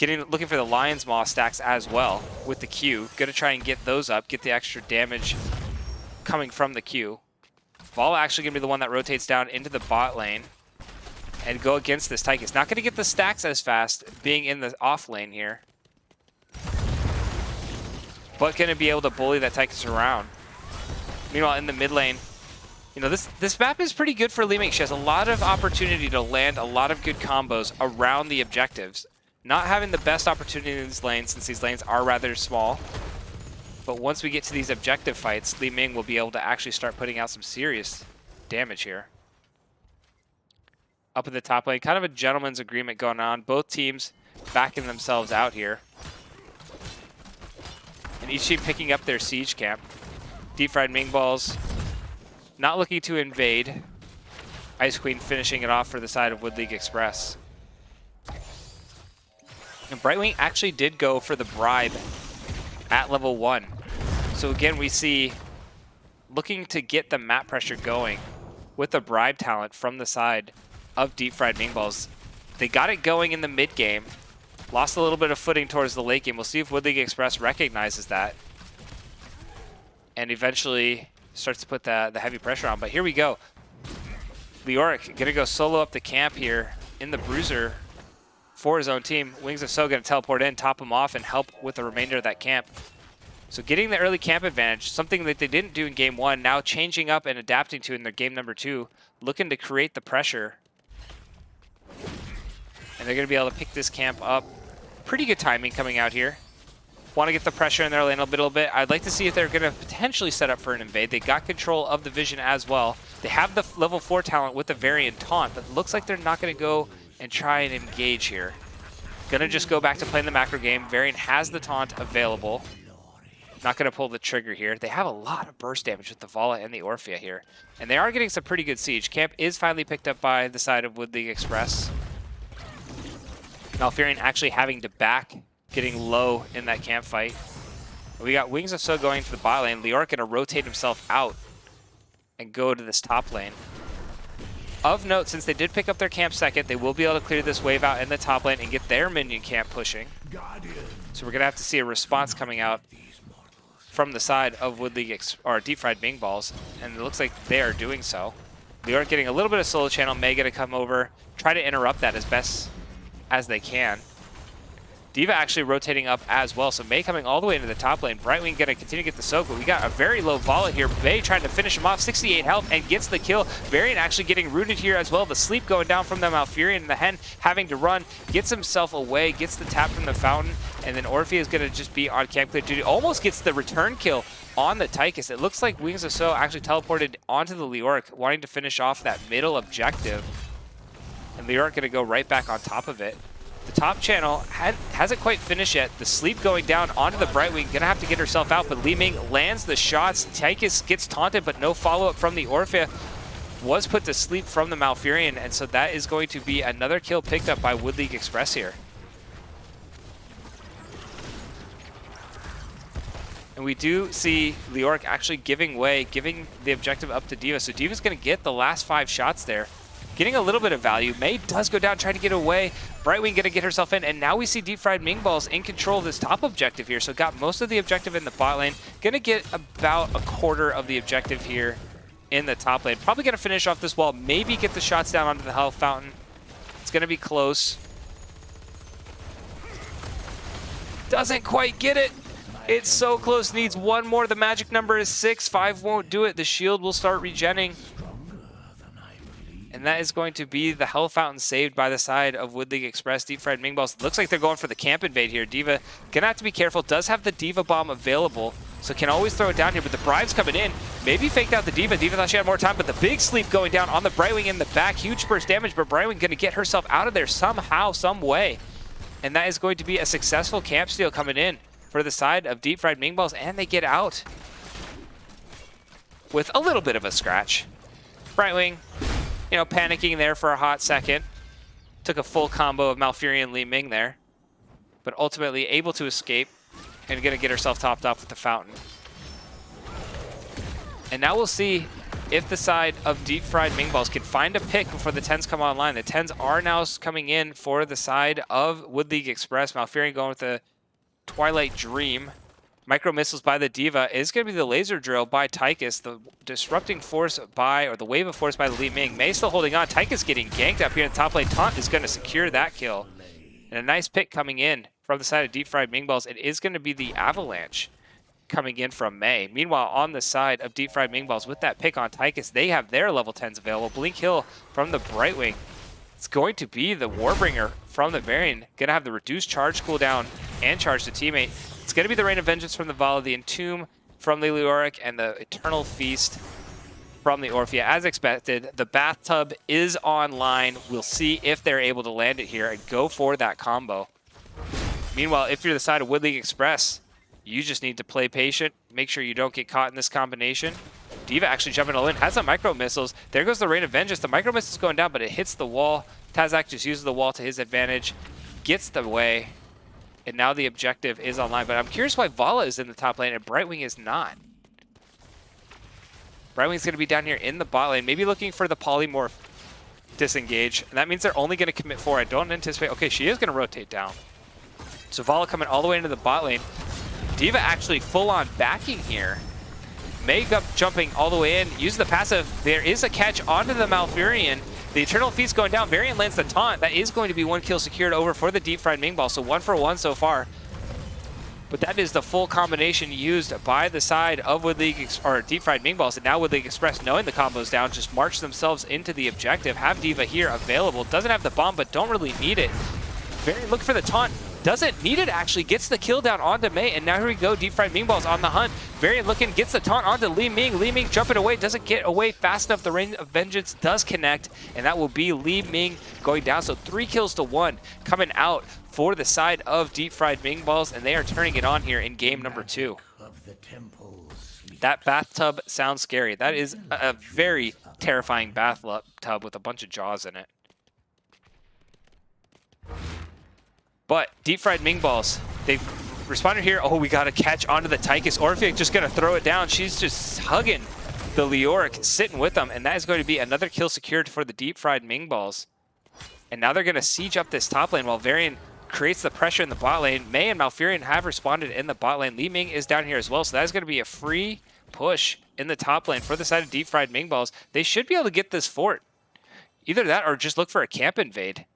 A: looking for the Lion's Maw stacks as well with the Q. Going to try and get those up, get the extra damage coming from the Q. Vala actually going to be the one that rotates down into the bot lane and go against this Tychus. Not going to get the stacks as fast being in the off lane here, but going to be able to bully that Tychus around. Meanwhile, in the mid lane, you know, this map is pretty good for Li Ming. She has a lot of opportunity to land a lot of good combos around the objectives. Not having the best opportunity in these lanes, since these lanes are rather small. But once we get to these objective fights, Li Ming will be able to actually start putting out some serious damage here. Up at the top lane, kind of a gentleman's agreement going on. Both teams backing themselves out here. And each team picking up their siege camp. Deep Fried Ming Balls not looking to invade. Ice Queen finishing it off for the side of Wood League Express. And Brightwing actually did go for the bribe at level 1. So again, we see looking to get the map pressure going with the bribe talent from the side of Deep Fried Ming Balls. They got it going in the mid game. Lost a little bit of footing towards the late game. We'll see if Wood League Express recognizes that and eventually starts to put the heavy pressure on. But here we go. Leoric gonna go solo up the camp here in the Bruiser for his own team. Wings of So gonna teleport in, top him off, and help with the remainder of that camp. So getting the early camp advantage, something that they didn't do in game 1, now changing up and adapting to in their game number 2, looking to create the pressure. And they're gonna be able to pick this camp up. Pretty good timing coming out here. Want to get the pressure in their lane a little bit. I'd like to see if they're going to potentially set up for an invade. They got control of the vision as well. They have the level 4 talent with the Variant Taunt, but it looks like they're not going to go and try and engage here. Going to just go back to playing the macro game. Variant has the taunt available. Not going to pull the trigger here. They have a lot of burst damage with the Vala and the Orphea here. And they are getting some pretty good siege. Camp is finally picked up by the side of Wood League Express. Malfurion actually having to back, getting low in that camp fight. We got Wings of So going to the bot lane. Leoric going to rotate himself out and go to this top lane. Of note, since they did pick up their camp second, they will be able to clear this wave out in the top lane and get their minion camp pushing. So we're going to have to see a response coming out from the side of Wood League or Deep Fried Ming Balls, and it looks like they are doing so. Leoric getting a little bit of solo channel. May going to come over, try to interrupt that as best as they can. D.Va actually rotating up as well, so Mei coming all the way into the top lane. Brightwing gonna continue to get the soak, but we got a very low Vala here. Mei trying to finish him off, 68 health, and gets the kill. Varian actually getting rooted here as well. The sleep going down from the Malfurion, and the Hen having to run, gets himself away, gets the tap from the fountain, and then Orphea is gonna just be on camp clear duty. Almost gets the return kill on the Tychus. It looks like Wings of So actually teleported onto the Leoric, wanting to finish off that middle objective. And Leoric gonna go right back on top of it. The top channel hasn't quite finished yet. The sleep going down onto the Brightwing. Gonna have to get herself out, but Li Ming lands the shots. Tychus gets taunted, but no follow-up from the Orphea. Was put to sleep from the Malfurion, and so that is going to be another kill picked up by Wood League Express here. And we do see Leoric actually giving way, giving the objective up to D.Va. So D.Va's gonna get the last 5 shots there. Getting a little bit of value. Mei does go down, trying to get away. Brightwing gonna get herself in, and now we see Deep Fried Ming Balls in control of this top objective here. So got most of the objective in the bot lane. Gonna get about a quarter of the objective here in the top lane. Probably gonna finish off this wall, maybe get the shots down onto the health fountain. It's gonna be close. Doesn't quite get it. It's so close, needs one more. The magic number is 6. 5 won't do it. The shield will start regenning. And that is going to be the health fountain saved by the side of Wood League Express. Deep Fried Ming Balls. Looks like they're going for the camp invade here. D.Va gonna have to be careful. Does have the D.Va bomb available, so can always throw it down here. But the Bribe's coming in. Maybe faked out the D.Va. D.Va thought she had more time, but the big sleep going down on the Brightwing in the back. Huge burst damage, but Brightwing gonna get herself out of there somehow, some way. And that is going to be a successful camp steal coming in for the side of Deep Fried Ming Balls, and they get out with a little bit of a scratch. Brightwing, you know, panicking there for a hot second. Took a full combo of Malfurion Li Ming there, but ultimately able to escape and gonna get herself topped off with the fountain. And now we'll see if the side of Deep Fried Ming Balls can find a pick before the 10s come online. The 10s are now coming in for the side of Wood League Express. Malfurion going with the Twilight Dream. Micro missiles by the D.Va is going to be the laser drill by Tychus. The disrupting force by, or the wave of force by the Li Ming. Mei still holding on. Tychus getting ganked up here in the top lane. Taunt is going to secure that kill. And a nice pick coming in from the side of Deep Fried Ming Balls. It is going to be the Avalanche coming in from Mei. Meanwhile, on the side of Deep Fried Ming Balls, with that pick on Tychus, they have their level 10s available. Blink Hill from the Brightwing. It's going to be the Warbringer from the Varian. Going to have the reduced charge cooldown and charge to teammate. It's going to be the Rain of Vengeance from the Vala, the Entomb from the Leoric, and the Eternal Feast from the Orphea. As expected, the Bathtub is online. We'll see if they're able to land it here and go for that combo. Meanwhile, if you're the side of Wood League Express, you just need to play patient. Make sure you don't get caught in this combination. D.Va actually jumping all in, has some micro missiles. There goes the Rain of Vengeance. The micro missile's going down, but it hits the wall. Tazak just uses the wall to his advantage, gets the way. And now the objective is online, but I'm curious why Vala is in the top lane and Brightwing is not. Brightwing's going to be down here in the bot lane, maybe looking for the polymorph disengage. And that means they're only going to commit 4. I don't anticipate. Okay, she is going to rotate down. So Vala coming all the way into the bot lane. D.Va actually full-on backing here. Mei jumping all the way in, use the passive. There is a catch onto the Malfurion. The Eternal Feast going down. Varian lands the taunt. That is going to be 1 kill secured over for the Deep Fried Ming Ball. So 1 for 1 so far. But that is the full combination used by the side of Wood League or Deep Fried Ming Balls. And now Wood League Express, knowing the combo's down, just march themselves into the objective. Have D.Va here available. Doesn't have the bomb, but don't really need it. Varian look for the taunt. Doesn't need it, actually. Gets the kill down onto Mei, and now here we go. Deep Fried Ming Balls on the hunt. Varian looking, gets the taunt onto Li Ming. Li Ming jumping away, doesn't get away fast enough. The Rain of Vengeance does connect, and that will be Li Ming going down. So 3 kills to 1 coming out for the side of Deep Fried Ming Balls, and they are turning it on here in game number 2. That bathtub sounds scary. That is a very terrifying bathtub with a bunch of jaws in it. But Deep Fried Ming Balls, they've responded here. Oh, we got to catch onto the Tychus. Orphea just going to throw it down. She's just hugging the Leoric, sitting with them. And that is going to be another kill secured for the Deep Fried Ming Balls. And now they're going to siege up this top lane while Varian creates the pressure in the bot lane. Mei and Malfurion have responded in the bot lane. Li Ming is down here as well. So that is going to be a free push in the top lane for the side of Deep Fried Ming Balls. They should be able to get this fort. Either that or just look for a camp invade.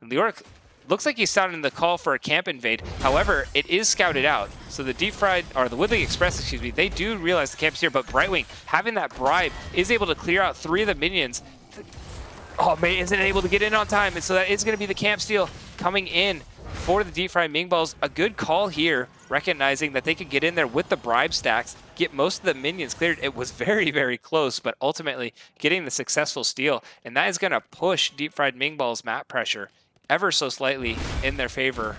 A: Leoric looks like he's sounding the call for a camp invade. However, it is scouted out. So the Deep Fried, or the Woodley Express, excuse me, they do realize the camp's here, but Brightwing, having that bribe, is able to clear out 3 of the minions. Oh, Mei isn't able to get in on time, and so that is going to be the camp steal coming in for the Deep Fried Ming Balls. A good call here, recognizing that they could get in there with the bribe stacks, get most of the minions cleared. It was very, very close, but ultimately getting the successful steal, and that is going to push Deep Fried Ming Balls' map pressure ever so slightly in their favor.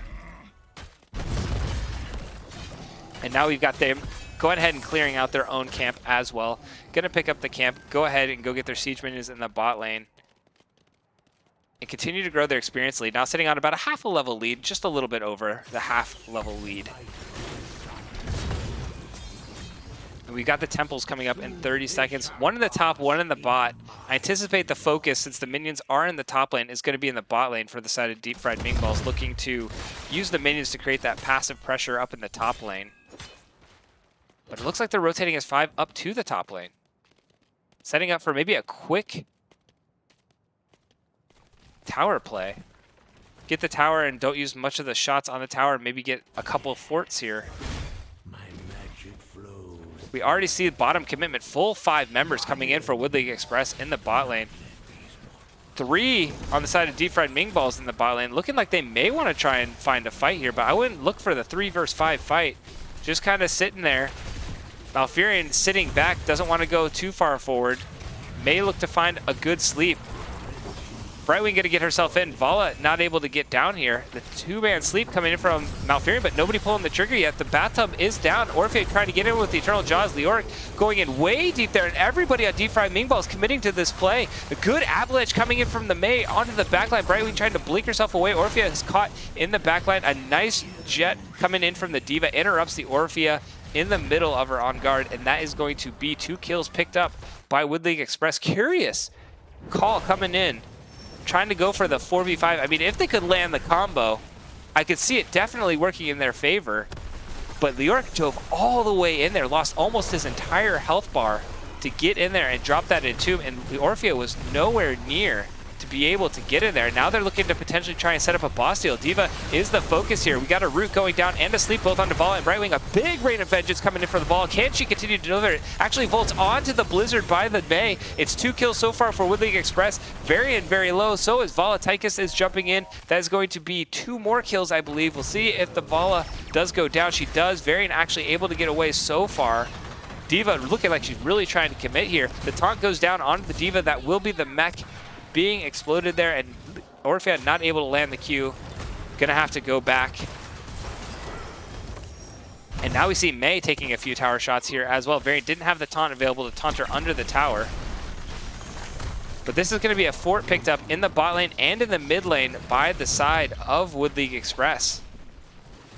A: And now we've got them going ahead and clearing out their own camp as well. Going to pick up the camp, go ahead and go get their siege minions in the bot lane, and continue to grow their experience lead. Now sitting on about a half a level lead, just a little bit over the half level lead. And we've got the temples coming up in 30 seconds. One in the top, one in the bot. I anticipate the focus, since the minions are in the top lane, is going to be in the bot lane for the side of Deep Fried Ming Balls, looking to use the minions to create that passive pressure up in the top lane. But it looks like they're rotating as 5 up to the top lane, setting up for maybe a quick tower play. Get the tower and don't use much of the shots on the tower. Maybe get a couple of forts here. We already see the bottom commitment. Full 5 members coming in for Woodley Express in the bot lane. 3 on the side of Deep Fried Ming Balls in the bot lane. Looking like they may want to try and find a fight here, but I wouldn't look for the 3 versus 5 fight. Just kind of sitting there. Malfurion sitting back, doesn't want to go too far forward. May look to find a good sleep. Brightwing going to get herself in. Vala not able to get down here. The 2-man sleep coming in from Malfurion, but nobody pulling the trigger yet. The bathtub is down. Orpheus trying to get in with the Eternal Jaws. Leoric going in way deep there, and everybody on Deep Fried Ming Balls committing to this play. A good avalanche coming in from the Mei onto the backline. Brightwing trying to blink herself away. Orpheus is caught in the backline. A nice jet coming in from the D.Va interrupts the Orpheus in the middle of her on guard, and that is going to be 2 kills picked up by Woodley Express. Curious call coming in, trying to go for the 4v5. I mean, if they could land the combo, I could see it definitely working in their favor. But Leoric dove all the way in there, lost almost his entire health bar to get in there and drop that Entomb, and Orpheus was nowhere near to be able to get in there. Now they're looking to potentially try and set up a boss steal. D.Va is the focus here. We got a root going down and a sleep both onto Vala and Brightwing. A big Rain of Vengeance coming in for the ball. Can she continue to deliver it? Actually volts onto the Blizzard by the Mei. It's 2 kills so far for Woodley Express. Varian very low. So is Vala. Tychus is jumping in. That is going to be 2 more kills, I believe. We'll see if the Vala does go down. She does. Varian actually able to get away so far. D.Va looking like she's really trying to commit here. The taunt goes down onto the D.Va. That will be the mech being exploded there, and Orpheus not able to land the Q. Gonna have to go back. And now we see Mei taking a few tower shots here as well. Varian didn't have the taunt available to taunt her under the tower. But this is gonna be a fort picked up in the bot lane and in the mid lane by the side of Woodley Express.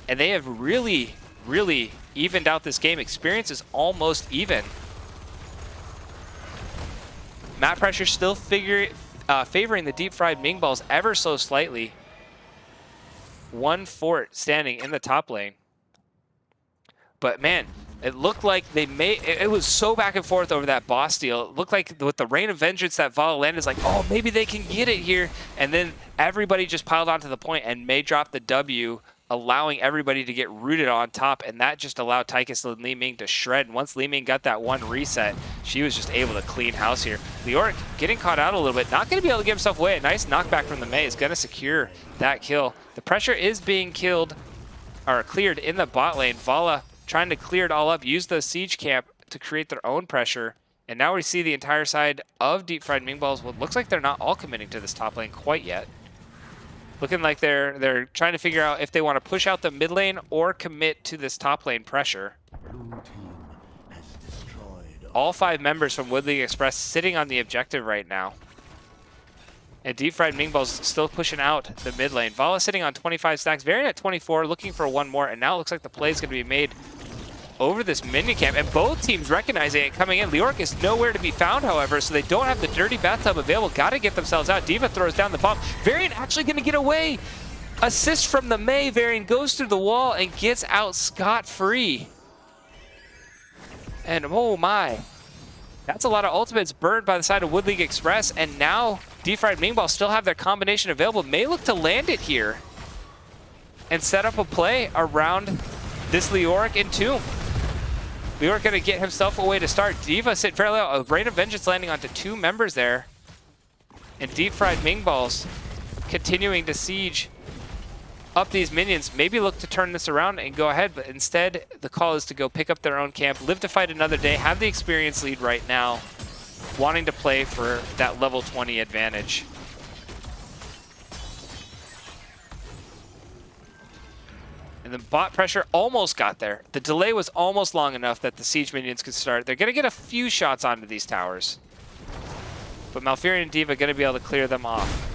A: And they have really, really evened out this game. Experience is almost even. Map pressure still favoring the Deep Fried Ming Balls ever so slightly. 1 fort standing in the top lane. But man, it looked like they it was so back and forth over that boss steal. It looked like with the Rain of Vengeance that Vala landed, is like, oh, maybe they can get it here. And then everybody just piled onto the point, and Mei dropped the W, allowing everybody to get rooted on top, and that just allowed Tychus and Li Ming to shred. And once Li Ming got that 1 reset, she was just able to clean house here. Leoric getting caught out a little bit, not going to be able to give himself away. A nice knockback from the Mei is going to secure that kill. The pressure is being cleared in the bot lane. Vala trying to clear it all up, use the siege camp to create their own pressure. And now we see the entire side of Deep Fried Ming Balls. Well, it looks like they're not all committing to this top lane quite yet. Looking like they're trying to figure out if they want to push out the mid lane or commit to this top lane pressure. All 5 members from Woodley Express sitting on the objective right now. And Deep Fried Ming Balls still pushing out the mid lane. Vala sitting on 25 stacks, Varian at 24, looking for 1 more, and now it looks like the play is going to be made over this minion camp, and both teams recognizing it coming in. Leoric is nowhere to be found, however, so they don't have the dirty bathtub available. Got to get themselves out. D.Va throws down the bomb. Varian actually going to get away. Assist from the Mei. Varian goes through the wall and gets out scot-free. And oh my, that's a lot of ultimates burned by the side of Woodley Express, and now Deep Fried Ming Balls still have their combination available. May look to land it here. and set up a play around this Leoric Entomb. Leoric gonna get himself a way to start. D.Va sitting fairly low. A Rain of Vengeance landing onto 2 members there. And Deep Fried Ming Balls continuing to siege up these minions. Maybe look to turn this around and go ahead, but instead the call is to go pick up their own camp, live to fight another day, have the experience lead right now, wanting to play for that level 20 advantage. And the bot pressure almost got there. The delay was almost long enough that the siege minions could start. They're going to get a few shots onto these towers. But Malfurion and D.Va going to be able to clear them off.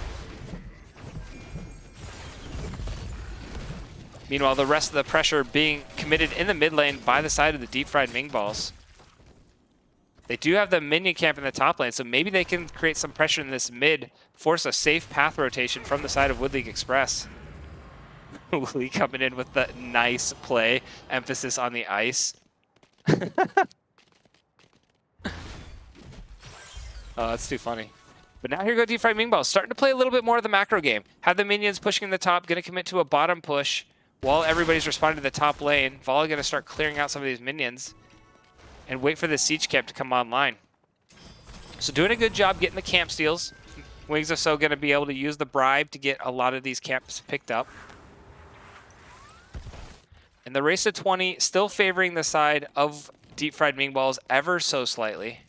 A: Meanwhile, the rest of the pressure being committed in the mid lane by the side of the Deep Fried Ming Balls. They do have the minion camp in the top lane, so maybe they can create some pressure in this mid, force a safe path rotation from the side of Wood League Express. Lee coming in with the nice play, emphasis on the ice. Oh, that's too funny. But now here go Deep Fried Ming Balls, starting to play a little bit more of the macro game. Have the minions pushing the top, going to commit to a bottom push while everybody's responding to the top lane. Volley going to start clearing out some of these minions and wait for the siege camp to come online. So doing a good job getting the camp steals. Wings of So going to be able to use the bribe to get a lot of these camps picked up. And the race to 20 still favoring the side of Deep Fried Ming Balls ever so slightly.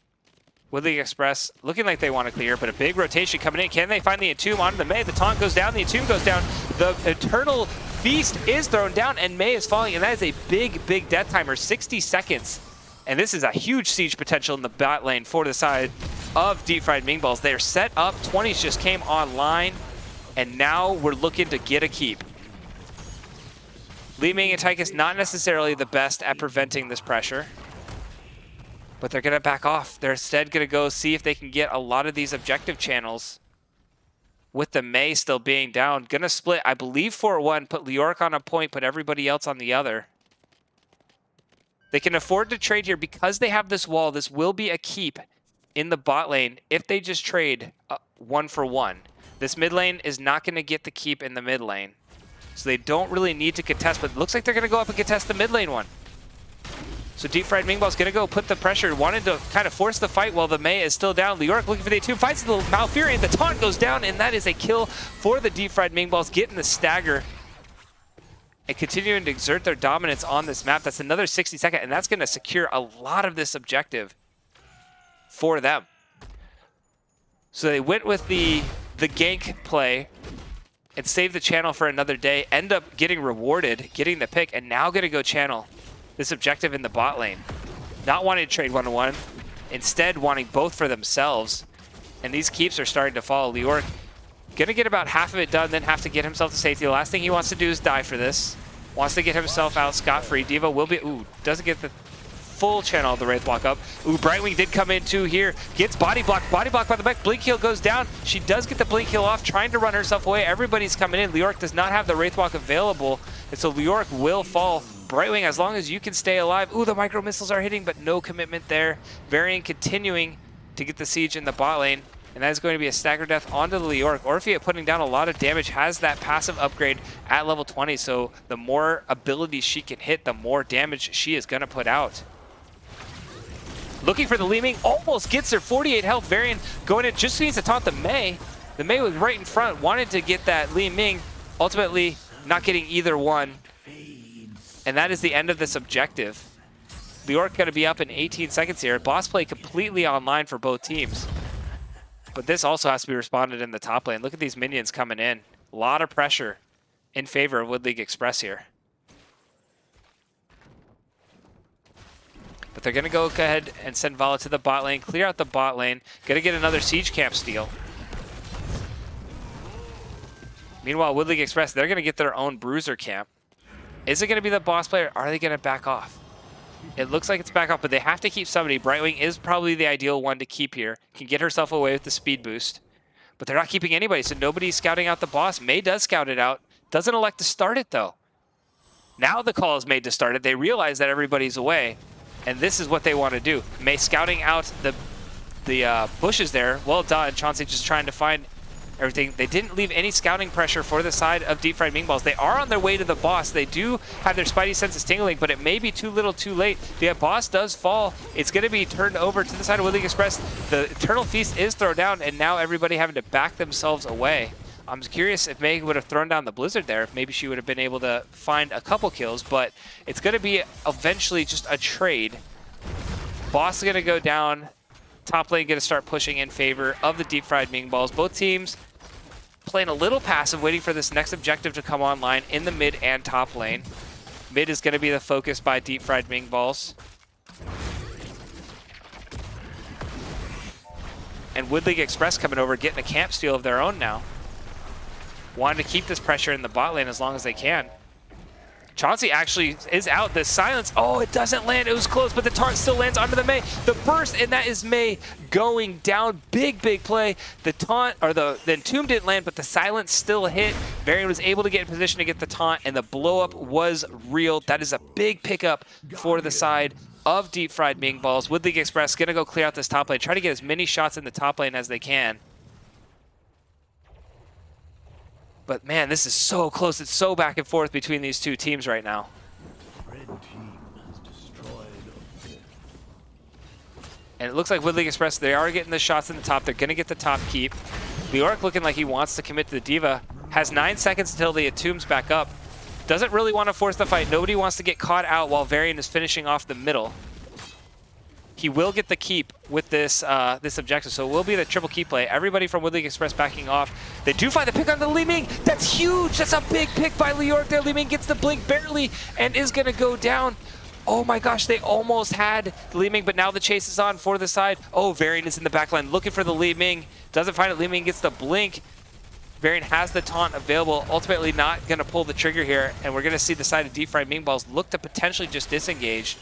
A: Wood League Express looking like they want to clear, but a big rotation coming in. Can they find the Entomb onto the Mei? The taunt goes down, the Entomb goes down. The Eternal Feast is thrown down, and Mei is falling, and that is a big, big death timer, 60 seconds. And this is a huge siege potential in the bot lane for the side of Deep Fried Ming Balls. They're set up, 20s just came online, and now we're looking to get a keep. Li Ming and Tychus not necessarily the best at preventing this pressure, but they're going to back off. They're instead going to go see if they can get a lot of these objective channels with the Mei still being down. Going to split, I believe, 4-1, put Leoric on a point, put everybody else on the other. They can afford to trade here because they have this wall. This will be a keep in the bot lane if they just trade 1-for-1. This mid lane is not going to get the keep in the mid lane. So they don't really need to contest, but it looks like they're going to go up and contest the mid lane one. So Deep Fried Ming Ball's going to go put the pressure, wanted to kind of force the fight while the Mei is still down. Leoric looking for the Entomb, finds the Malfurion, the taunt goes down, and that is a kill for the Deep Fried Ming Balls, getting the stagger and continuing to exert their dominance on this map. That's another 60 seconds, and that's going to secure a lot of this objective for them. So they went with the gank play and save the channel for another day, end up getting rewarded, getting the pick, and now going to go channel this objective in the bot lane. Not wanting to trade 1-1, instead wanting both for themselves. And these keeps are starting to fall. Leoric going to get about half of it done, then have to get himself to safety. The last thing he wants to do is die for this. Wants to get himself out scot-free. D.Va will be, doesn't get the full channel of the Wraith block up. Brightwing did come in too here. Gets body blocked by the back. Blink heal goes down. She does get the blink heal off, trying to run herself away. Everybody's coming in. Leoric does not have the Wraith block available, and so Leoric will fall. Brightwing, as long as you can stay alive. The micro missiles are hitting, but no commitment there. Varian continuing to get the siege in the bot lane, and that is going to be a stagger death onto the Leoric. Orphea putting down a lot of damage, has that passive upgrade at level 20, so the more abilities she can hit, the more damage she is going to put out. Looking for the Li Ming, almost gets her 48 health. Varian going in, just needs to taunt the Mei. The Mei was right in front, wanted to get that Li Ming, ultimately not getting either one. And that is the end of this objective. Leoric going to be up in 18 seconds here. Boss play completely online for both teams. But this also has to be responded in the top lane. Look at these minions coming in. A lot of pressure in favor of Wood League Express here. But they're going to go ahead and send Vala to the bot lane, clear out the bot lane. Going to get another siege camp steal. Meanwhile, Wood League Express, they're going to get their own bruiser camp. Is it going to be the boss player? Are they going to back off? It looks like it's back off, but they have to keep somebody. Brightwing is probably the ideal one to keep here. Can get herself away with the speed boost. But they're not keeping anybody, so nobody's scouting out the boss. Mei does scout it out. Doesn't elect to start it, though. Now the call is made to start it. They realize that everybody's away, and this is what they want to do. Mei scouting out the bushes there. Well done. Chauncey just trying to find everything. They didn't leave any scouting pressure for the side of Deep Fried Ming Balls. They are on their way to the boss. They do have their spidey senses tingling, but it may be too little too late. The boss does fall. It's going to be turned over to the side of Woodley Express. The Eternal Feast is thrown down, and now everybody having to back themselves away. I'm curious if Meg would have thrown down the Blizzard there. Maybe she would have been able to find a couple kills, but it's going to be eventually just a trade. Boss is going to go down. Top lane going to start pushing in favor of the Deep Fried Ming Balls. Both teams playing a little passive, waiting for this next objective to come online in the mid and top lane. Mid is going to be the focus by Deep Fried Ming Balls. And Wood League Express coming over, getting a camp steal of their own now. Wanting to keep this pressure in the bot lane as long as they can. Chauncey actually is out. The silence, oh, it doesn't land. It was close, but the taunt still lands onto the Mei. The burst, and that is Mei going down. Big, big play. The taunt, or the Entomb didn't land, but the silence still hit. Varian was able to get in position to get the taunt, and the blow up was real. That is a big pickup for the side of Deep Fried Ming Balls. Wood League Express gonna go clear out this top lane, try to get as many shots in the top lane as they can. But man, this is so close. It's so back and forth between these two teams right now.
B: Red team has destroyed.
A: And it looks like Wood League Express, they are getting the shots in the top. They're going to get the top keep. Leoric looking like he wants to commit to the Diva. Has 9 seconds until the Entomb's back up. Doesn't really want to force the fight. Nobody wants to get caught out while Varian is finishing off the middle. He will get the keep with this this objective, so it will be the triple keep play. Everybody from Wood League Express backing off. They do find the pick on the Li Ming. That's huge. That's a big pick by Leoric there. Li Ming gets the blink barely and is going to go down. Oh my gosh, they almost had the Li Ming, but now the chase is on for the side. Oh, Varian is in the backline looking for the Li Ming. Doesn't find it. Li Ming gets the blink. Varian has the taunt available. Ultimately not going to pull the trigger here, and we're going to see the side of Deep Fried Ming Balls look to potentially just disengage.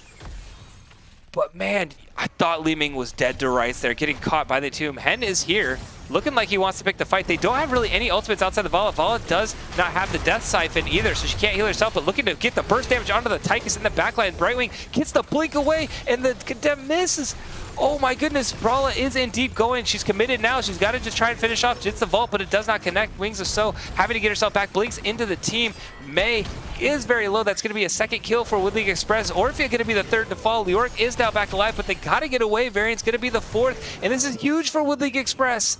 A: But man, I thought Li Ming was dead to rights there, getting caught by the Tomb. Hen is here, looking like he wants to pick the fight. They don't have really any ultimates outside the Vala. Vala does not have the Death Siphon either, so she can't heal herself, but looking to get the burst damage onto the Tychus in the backline. Brightwing gets the blink away, and the Condemn misses. Oh my goodness, Brawla is in deep going. She's committed now. She's got to just try and finish off. Hits the vault, but it does not connect. Wings of So having to get herself back. Blinks into the team. Mei is very low. That's going to be a second kill for Wood League Express. Orphea going to be the third to fall. Leoric is now back alive, but they got to get away. Variant's going to be the fourth, and this is huge for Wood League Express.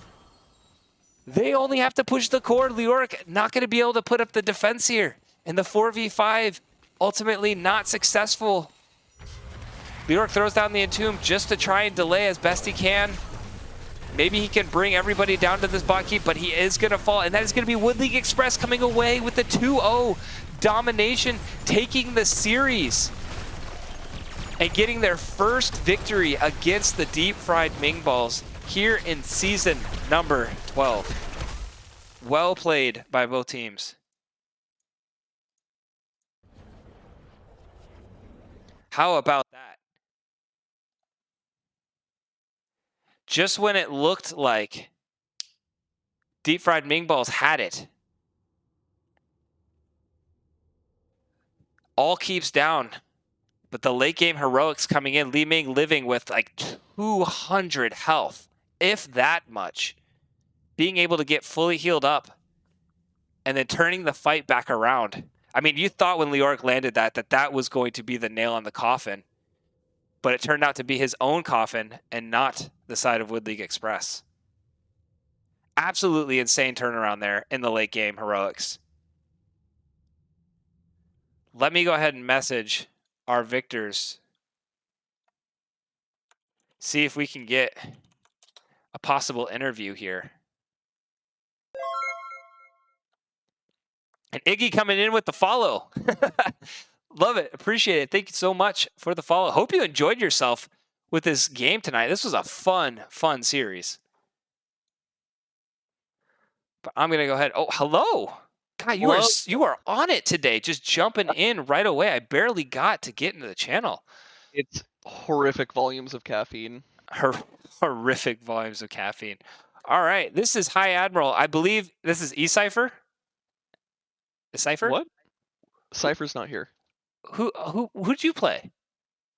A: They only have to push the core. Leoric not going to be able to put up the defense here. And the 4v5 ultimately not successful. Leoric throws down the Entomb just to try and delay as best he can. Maybe he can bring everybody down to this bot keep, but he is going to fall. And that is going to be Wood League Express coming away with the 2-0 domination, taking the series and getting their first victory against the Deep Fried Ming Balls here in season number 12. Well played by both teams. How about that? Just when it looked like Deep Fried Ming Balls had it, all keeps down, but the late game heroics coming in, Li Ming living with like 200 health, if that much, being able to get fully healed up and then turning the fight back around. I mean, you thought when Leoric landed that was going to be the nail on the coffin, but it turned out to be his own coffin and not the side of Wood League Express. Absolutely insane turnaround there in the late game heroics. Let me go ahead and message our victors. See if we can get a possible interview here. And Iggy coming in with the follow. Love it. Appreciate it. Thank you so much for the follow. Hope you enjoyed yourself with this game tonight. This was a fun series. But I'm going to go ahead. Oh, hello. God, you are on it today. Just jumping in right away. I barely got to get into the channel.
C: It's horrific volumes of caffeine.
A: Horrific volumes of caffeine. All right. This is High Admiral. I believe this is E-Cypher. Is Cypher?
C: What? Cypher's not here.
A: Who'd you play?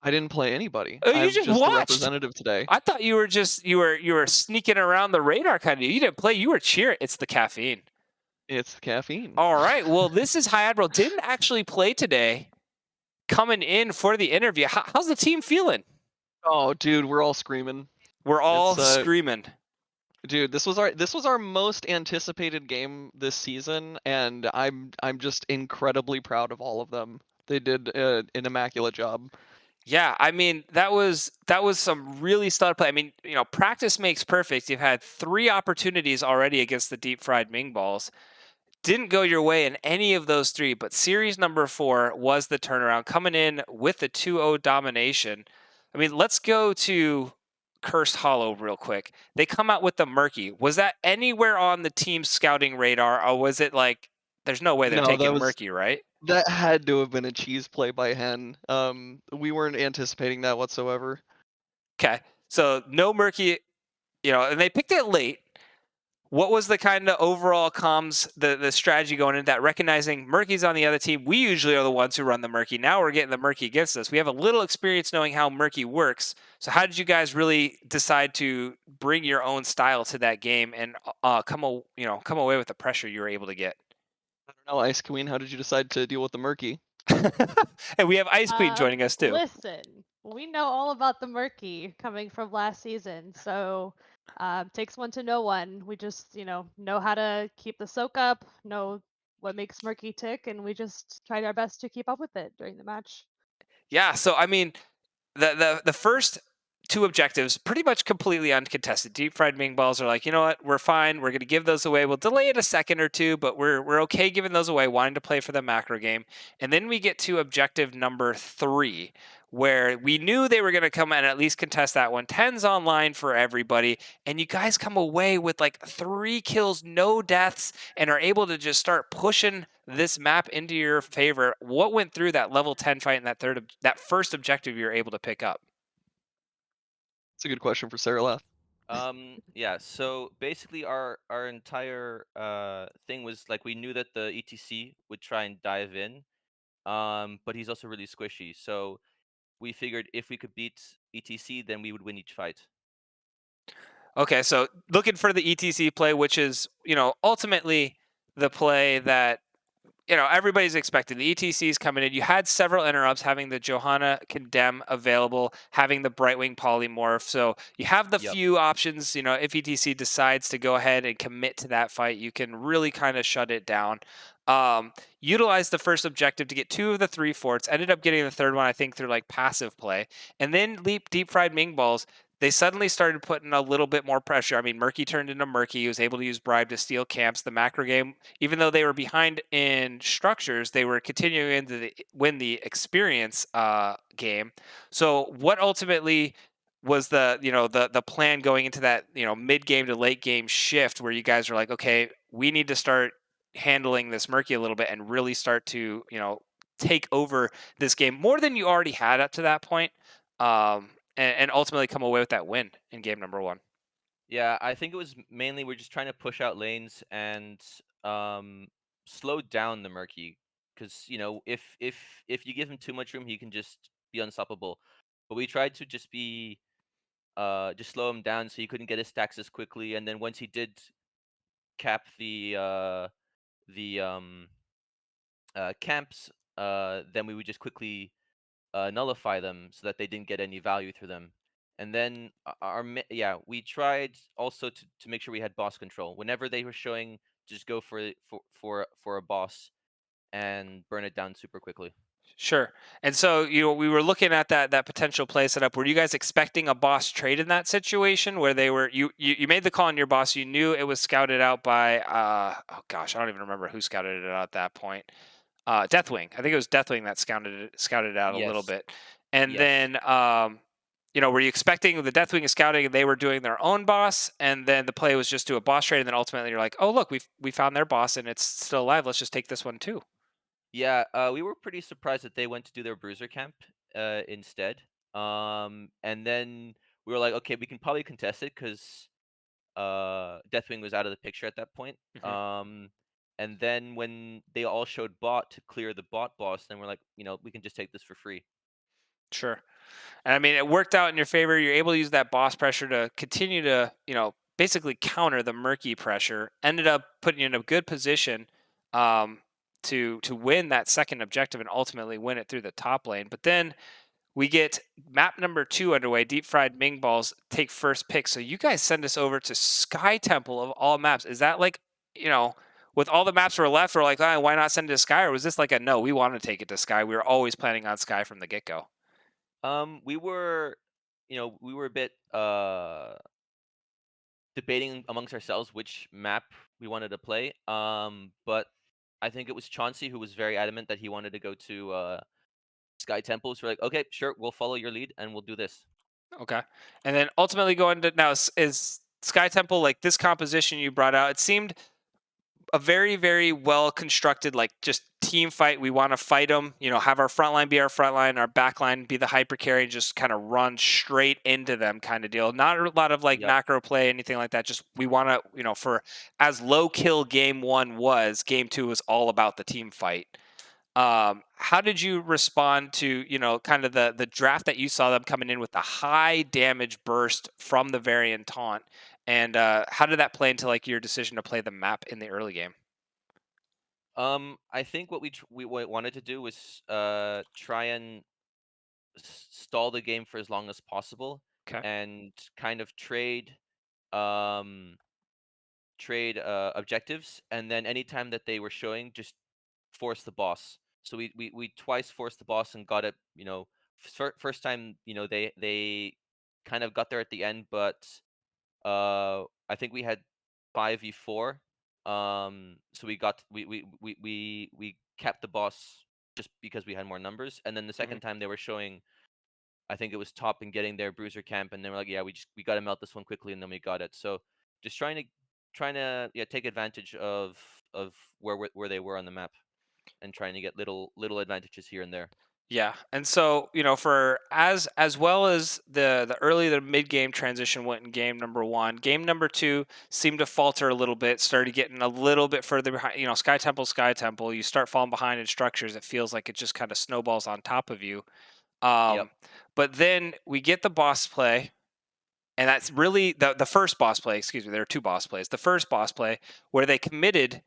C: I didn't play anybody.
A: Oh, you
C: I'm
A: just
C: just a
A: watched.
C: representative today.
A: I thought you were just you were sneaking around the radar kind of. You didn't play. You were cheering. It's the caffeine.
C: It's caffeine.
A: All right. Well, this is High Admiral. Didn't actually play today. Coming in for the interview. How's the team feeling?
C: Oh, dude, we're all screaming.
A: We're all
C: It's
A: screaming.
C: dude, this was our most anticipated game this season, and I'm just incredibly proud of all of them. They did an immaculate job.
A: Yeah, I mean that was some really solid play. I mean, practice makes perfect. You've had 3 opportunities already against the deep fried Ming balls. Didn't go your way in any of those 3, but series number 4 was the turnaround, coming in with the 2-0 domination. I mean, let's go to Cursed Hollow real quick. They come out with the Murky. Was that anywhere on the team's scouting radar, or was it like, there's no way they're
C: No,
A: taking Murky, right?
C: that had to have been a cheese play by Hen. We weren't anticipating that whatsoever.
A: Okay, so no Murky, and they picked it late. What was the kind of overall comms, the strategy going into that, recognizing Murky's on the other team? We usually are the ones who run the Murky. Now we're getting the Murky against us. We have a little experience knowing how Murky works. So how did you guys really decide to bring your own style to that game and come away with the pressure you were able to get?
C: I don't know, Ice Queen, how did you decide to deal with the Murky?
A: And we have Ice Queen joining us too.
D: Listen, we know all about the Murky coming from last season, so takes one to know one. We just, know how to keep the soak up, know what makes Murky tick, and we just tried our best to keep up with it during the match.
A: Yeah, so I mean, the first 2 objectives pretty much completely uncontested. Deep fried Ming balls are like, you know what, we're fine. We're going to give those away. We'll delay it a second or two, but we're okay giving those away. Wanting to play for the macro game, and then we get to objective number 3, where we knew they were going to come and at least contest that one. 10's online for everybody, and you guys come away with like 3 kills, no deaths, and are able to just start pushing this map into your favor. What went through that level 10 fight and that first objective you were able to pick up?
C: It's a good question for Sarah Left.
E: Yeah, so basically our entire thing was like we knew that the ETC would try and dive in, but he's also really squishy. So we figured if we could beat ETC, then we would win each fight.
A: Okay, so looking for the ETC play, which is, ultimately the play that everybody's expected. The ETC's coming in. You had several interrupts, having the Johanna Condemn available, having the Brightwing Polymorph. So you have the
E: Yep.
A: few options. If ETC decides to go ahead and commit to that fight, you can really kind of shut it down. Utilize the first objective to get 2 of the 3 forts. Ended up getting the third one, I think, through like passive play. And then deep fried Ming balls. They suddenly started putting a little bit more pressure. I mean, Murky turned into Murky. He was able to use Bribe to steal camps. The macro game, even though they were behind in structures, they were continuing to win the experience game. So, what ultimately was the plan going into that mid game to late game shift where you guys are like, okay, we need to start handling this Murky a little bit and really start to take over this game more than you already had up to that point. And ultimately come away with that win in game number 1.
E: Yeah, I think it was mainly we're just trying to push out lanes and slow down the Murky, because if you give him too much room, he can just be unstoppable. But we tried to just slow him down so he couldn't get his stacks as quickly, and then once he did cap the camps, then we would just quickly nullify them so that they didn't get any value through them. And then we tried also to make sure we had boss control. Whenever they were showing, just go for a boss and burn it down super quickly.
A: Sure. And so, we were looking at that potential play setup. Were you guys expecting a boss trade in that situation where they were you made the call on your boss, you knew it was scouted out by oh gosh, I don't even remember who scouted it out at that point. Deathwing. I think it was Deathwing that scouted it out a little
E: Yes.
A: bit. And
E: Yes.
A: then were you expecting the Deathwing is scouting and they were doing their own boss, and then the play was just do a boss trade, and then ultimately you're like, oh look, we found their boss and it's still alive. Let's just take this one too.
E: Yeah, we were pretty surprised that they went to do their bruiser camp instead. And then we were like, okay, we can probably contest it because Deathwing was out of the picture at that point.
A: Mhm.
E: And then when they all showed bot to clear the bot boss, then we're like, we can just take this for free.
A: Sure. And I mean, it worked out in your favor. You're able to use that boss pressure to continue to, basically counter the murky pressure. Ended up putting you in a good position um, to win that second objective and ultimately win it through the top lane. But then we get map number 2 underway. Deep fried Ming balls take first pick. So you guys send us over to Sky Temple of all maps. Is that like, you know, with all the maps were left, we're like, oh, why not send it to Sky? Or was this like a no? We want to take it to Sky. We were always planning on Sky from the get go.
E: We were, we were a bit debating amongst ourselves which map we wanted to play. But I think it was Chauncey who was very adamant that he wanted to go to Sky Temple. So we're like, okay, sure, we'll follow your lead and we'll do this.
A: Okay. And then ultimately going to now is Sky Temple like this composition you brought out? It seemed a very, very well constructed, like just team fight. We want to fight them, have our front line be our front line, our back line be the hyper carry, and just kind of run straight into them kind of deal. Not a lot of like
E: Yep.
A: macro play, anything like that. Just we want to, for as low kill game 1 was, game 2 was all about the team fight. How did you respond to kind of the draft that you saw them coming in with the high damage burst from the variant taunt, and how did that play into like your decision to play the map in the early game?
E: I think what we wanted to do was try and stall the game for as long as possible
A: Okay.
E: and kind of um trade objectives, and then anytime that they were showing, just force the boss. So we twice forced the boss and got it. First time, they kind of got there at the end, but I think we had 5v4. So we kept the boss just because we had more numbers, and then the
A: Hmm.
E: second time they were showing, I think it was top and getting their bruiser camp, and they were like, yeah, we got to melt this one quickly, and then we got it. So just trying to yeah, take advantage of where they were on the map, and trying to get little advantages here and there.
A: Yeah, and so for as well as the early the mid game transition went in game number 1, game number 2 seemed to falter a little bit, started getting a little bit further behind. Sky Temple, you start falling behind in structures. It feels like it just kind of snowballs on top of you.
E: Yep.
A: But then we get the boss play, and that's really the first boss play. Excuse me, there are 2 boss plays. The first boss play where they committed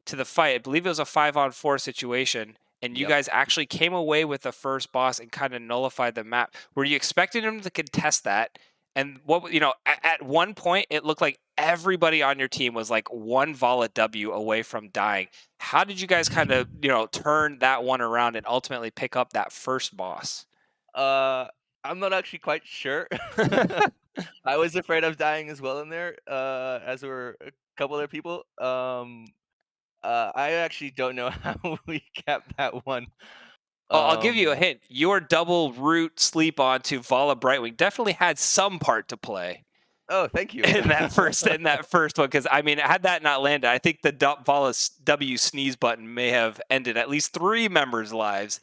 A: to the fight. I believe it was a 5-on-4 situation, and you
E: Yep.
A: guys actually came away with the first boss and kind of nullified the map. Were you expecting them to contest that? And what at one point it looked like everybody on your team was like one Vala W away from dying. How did you guys kind of turn that one around and ultimately pick up that first boss?
E: Uh, I'm not actually quite sure. I was afraid of dying as well in there, as were a couple other people. I actually don't know how we kept that one.
A: I'll give you a
E: Um,
A: hint. Your double root sleep onto Vala Brightwing definitely had some part to play
E: oh, thank you.
A: in that first one, because I mean, had that not landed, I think the Vala W sneeze button may have ended at least 3 members' lives.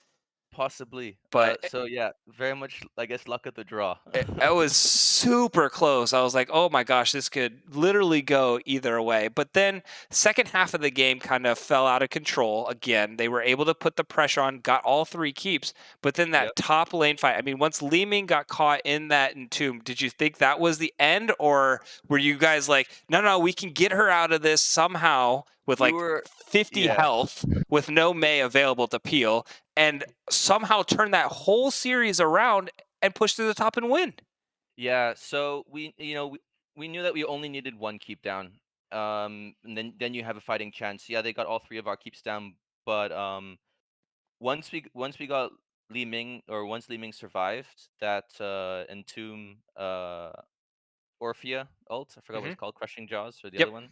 E: Possibly.
A: But
E: So yeah, very much, I guess, luck of the draw.
A: it was super close. I was like, oh my gosh, this could literally go either way. But then second half of the game kind of fell out of control. Again, they were able to put the pressure on, got all 3 keeps. But then
E: Yep.
A: that top lane fight, I mean, once Li Ming got caught in that entomb, did you think that was the end? Or were you guys like, no, we can get her out of this somehow with
E: We
A: like
E: were,
A: 50
E: yeah,
A: health with no Mei available to peel, and somehow turn that whole series around and push to the top and win?
E: yeah. So we knew that we only needed one keep down. And then you have a fighting chance. Yeah, they got all 3 of our keeps down, but once we got Li Ming, or once Li Ming survived that entomb Orphea ult, I forgot what
A: Hmm.
E: it's called, Crushing Jaws, or the
A: Yep.
E: other one,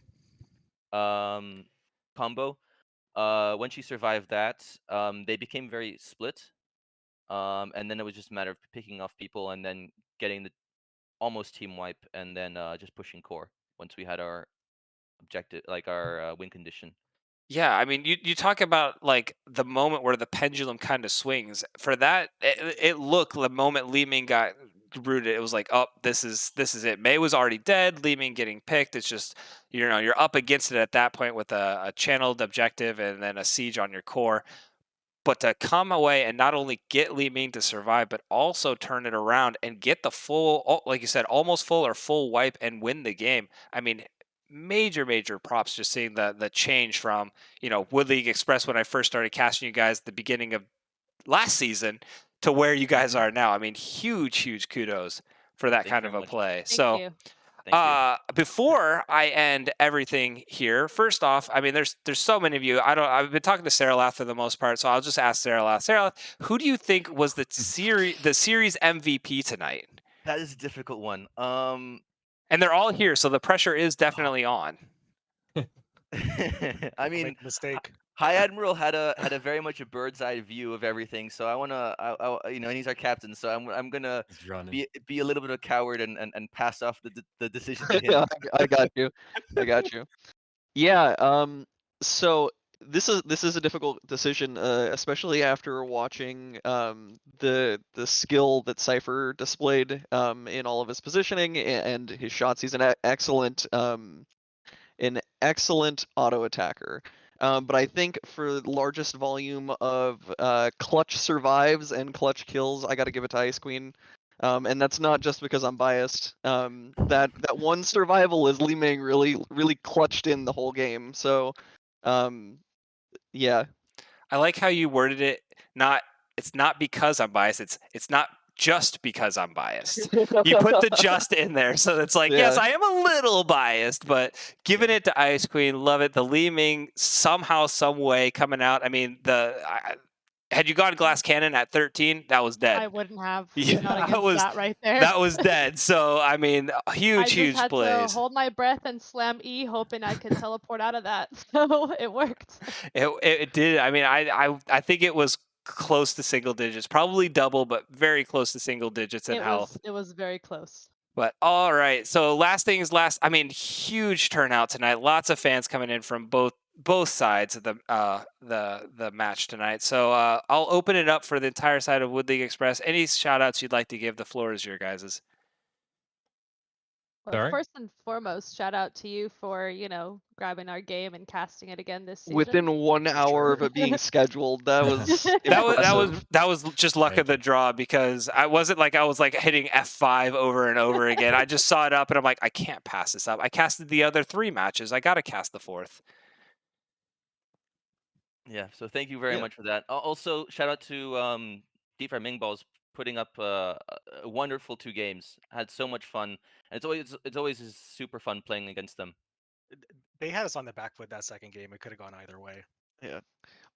E: combo. When she survived that, they became very split. And then it was just a matter of picking off people and then getting the almost team wipe, and then just pushing core once we had our objective, like our win condition.
A: Yeah, I mean, you talk about like the moment where the pendulum kind of swings. For that, it looked the moment Li Ming got rooted, it was like, oh, this is it. Mei was already dead. Li Ming getting picked. It's just you're up against it at that point with a channeled objective and then a siege on your core. but to come away and not only get Li Ming to survive, but also turn it around and get the full, like you said, almost full or full wipe and win the game. I mean, major props just seeing the change from, Wood League Express when I first started casting you guys at the beginning of last season to where you guys are now. I mean, huge kudos for that
E: Thank you
A: kind of
E: very
A: a
E: much.
A: play.
D: Thank
A: So,
D: you.
E: Thank you.
A: before I end everything here, first off, I mean, there's so many of you. I've been talking to Sarah Lath for the most part, so I'll just ask Sarah Lath. Sarah Lath, who do you think was the series MVP tonight?
E: That is a difficult one.
A: And they're all here, so the pressure is definitely on.
E: I mean,
F: Make a mistake.
E: High Admiral had a very much a bird's eye view of everything. So I wanna, and he's our captain. So I'm gonna
B: He's running.
E: be a little bit of a coward and pass off the decision to
C: Yeah,
E: him.
C: I got you. I got you. Yeah. So this is a difficult decision, especially after watching the skill that Cypher displayed in all of his positioning and his shots. He's an excellent auto attacker. But I think for the largest volume of clutch survives and clutch kills, I got to give it to Ice Queen. And that's not just because I'm biased. That one survival is Li Ming really clutched in the whole game. So, yeah.
A: I like how you worded it. It's not because I'm biased. It's not just because I'm biased. You put the just in there, so it's like, yes,
C: Yeah.
A: I am a little biased, but giving it to Ice Queen, love it. The Li Ming somehow, some way coming out. I mean, had you gone Glass Cannon at 13, that was dead.
D: I wouldn't have.
A: Yeah,
D: Not
A: that
D: against
A: was
D: that right there.
A: that was dead. So I mean,
D: I
A: huge
D: just had to
A: plays.
D: hold my breath and slam E, hoping I could teleport out of that. So it worked.
A: It did. I mean, I think it was close to single digits, probably double, but very close to single digits in health.
D: It was very close.
A: But all right. So last things last. I mean, huge turnout tonight. Lots of fans coming in from both sides of the match tonight. So I'll open it up for the entire side of Wood League Express. Any shout outs you'd like to give? The floor is your guys's.
D: Well,
B: Sorry?
D: first and foremost, shout out to you for, grabbing our game and casting it again this season.
C: Within 1 hour of it being scheduled, that was impressive.
A: That was just luck
B: Thank
A: of the
B: you.
A: draw, because I wasn't like I was like hitting F5 over and over again. I just saw it up and I'm like, I can't pass this up. I casted the other 3 matches. I got to cast the 4th.
E: Yeah. So thank you very
C: Yeah.
E: much for that. Also, shout out to Deep Fried Ming Balls putting up a wonderful 2 games. I had so much fun, and it's always is super fun playing against them.
F: They had us on the back foot that second game. It could have gone either way.
C: Yeah.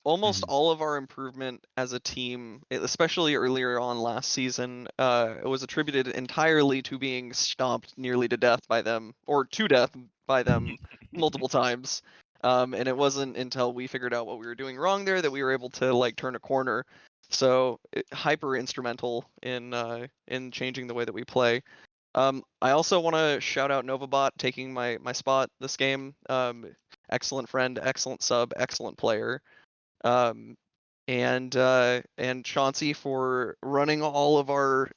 C: Almost
B: Mhm.
C: all of our improvement as a team, especially earlier on last season, was attributed entirely to being stomped nearly to death by them, or to death by them multiple times. And it wasn't until we figured out what we were doing wrong there that we were able to like turn a corner. So hyper instrumental in changing the way that we play. I also want to shout out Novabot taking my spot this game. Excellent friend, excellent sub, excellent player. And Chauncey for running all of our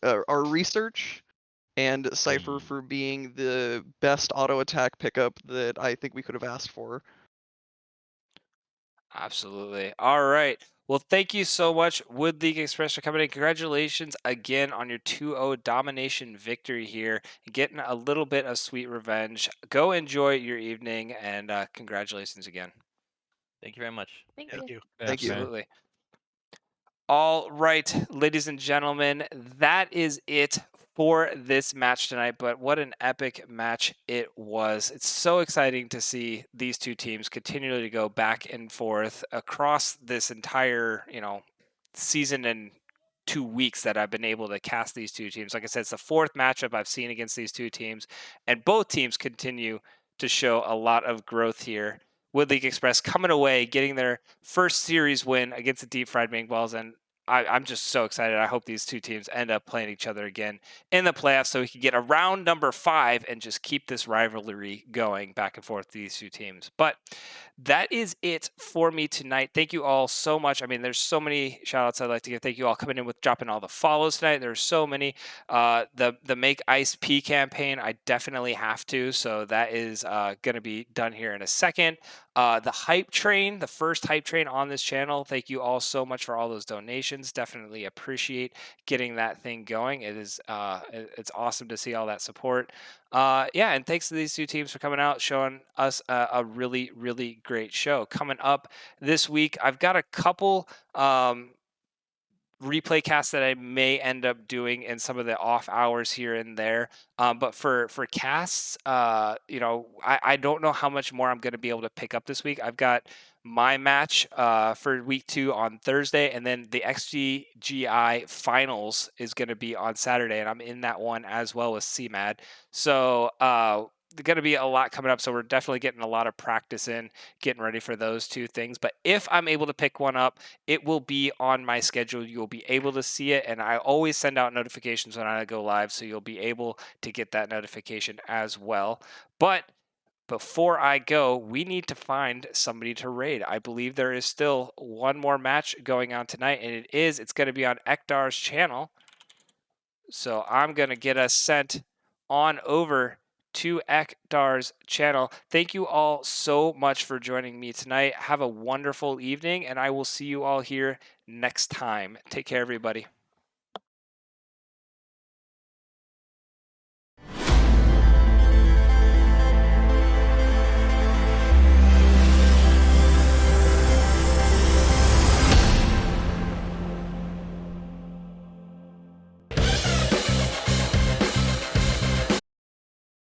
C: research, and Cypher for being the best auto attack pickup that I think we could have asked for.
A: Absolutely. All right. Well, thank you so much, Wood League Express, for coming in. Congratulations again on your 2-0 domination victory here, getting a little bit of sweet revenge. Go enjoy your evening, and congratulations again.
E: Thank you very much.
D: Thank
F: Thank
D: you.
F: you.
C: Thank you.
A: Absolutely. All right, ladies and gentlemen, that is it for this match tonight. But what an epic match it was. It's so exciting to see these two teams continually go back and forth across this entire, season and 2 weeks that I've been able to cast these two teams. Like I said, it's the 4th matchup I've seen against these two teams, and both teams continue to show a lot of growth here. Wood League Express coming away, getting their first series win against the Deep Fried Ming Balls, and I'm just so excited. I hope these two teams end up playing each other again in the playoffs so we can get around number 5 and just keep this rivalry going back and forth to these two teams. But that is it for me tonight. Thank you all so much. I mean, there's so many shout outs I'd like to give. Thank you all coming in with dropping all the follows tonight. There's so many. The Make Ice P campaign, I definitely have to. So that is going to be done here in a second. The hype train, the first hype train on this channel. Thank you all so much for all those donations. Definitely appreciate getting that thing going. It's awesome to see all that support. Yeah, and thanks to these two teams for coming out, showing us a really, really great show. Coming up this week, I've got a couple replay casts that I may end up doing in some of the off hours here and there. But for casts, I don't know how much more I'm going to be able to pick up this week. I've got my match for week 2 on Thursday, and then the XGGI finals is going to be on Saturday, and I'm in that one as well with CMAD. So going to be a lot coming up, so we're definitely getting a lot of practice in, getting ready for those two things. But if I'm able to pick one up, it will be on my schedule. You'll be able to see it, and I always send out notifications when I go live, so you'll be able to get that notification as well. But before I go, we need to find somebody to raid. I believe there is still one more match going on tonight, and it's going to be on Ekdar's channel. So I'm going to get us sent on over to Ekdar's channel. Thank you all so much for joining me tonight. Have a wonderful evening, and I will see you all here next time. Take care, everybody.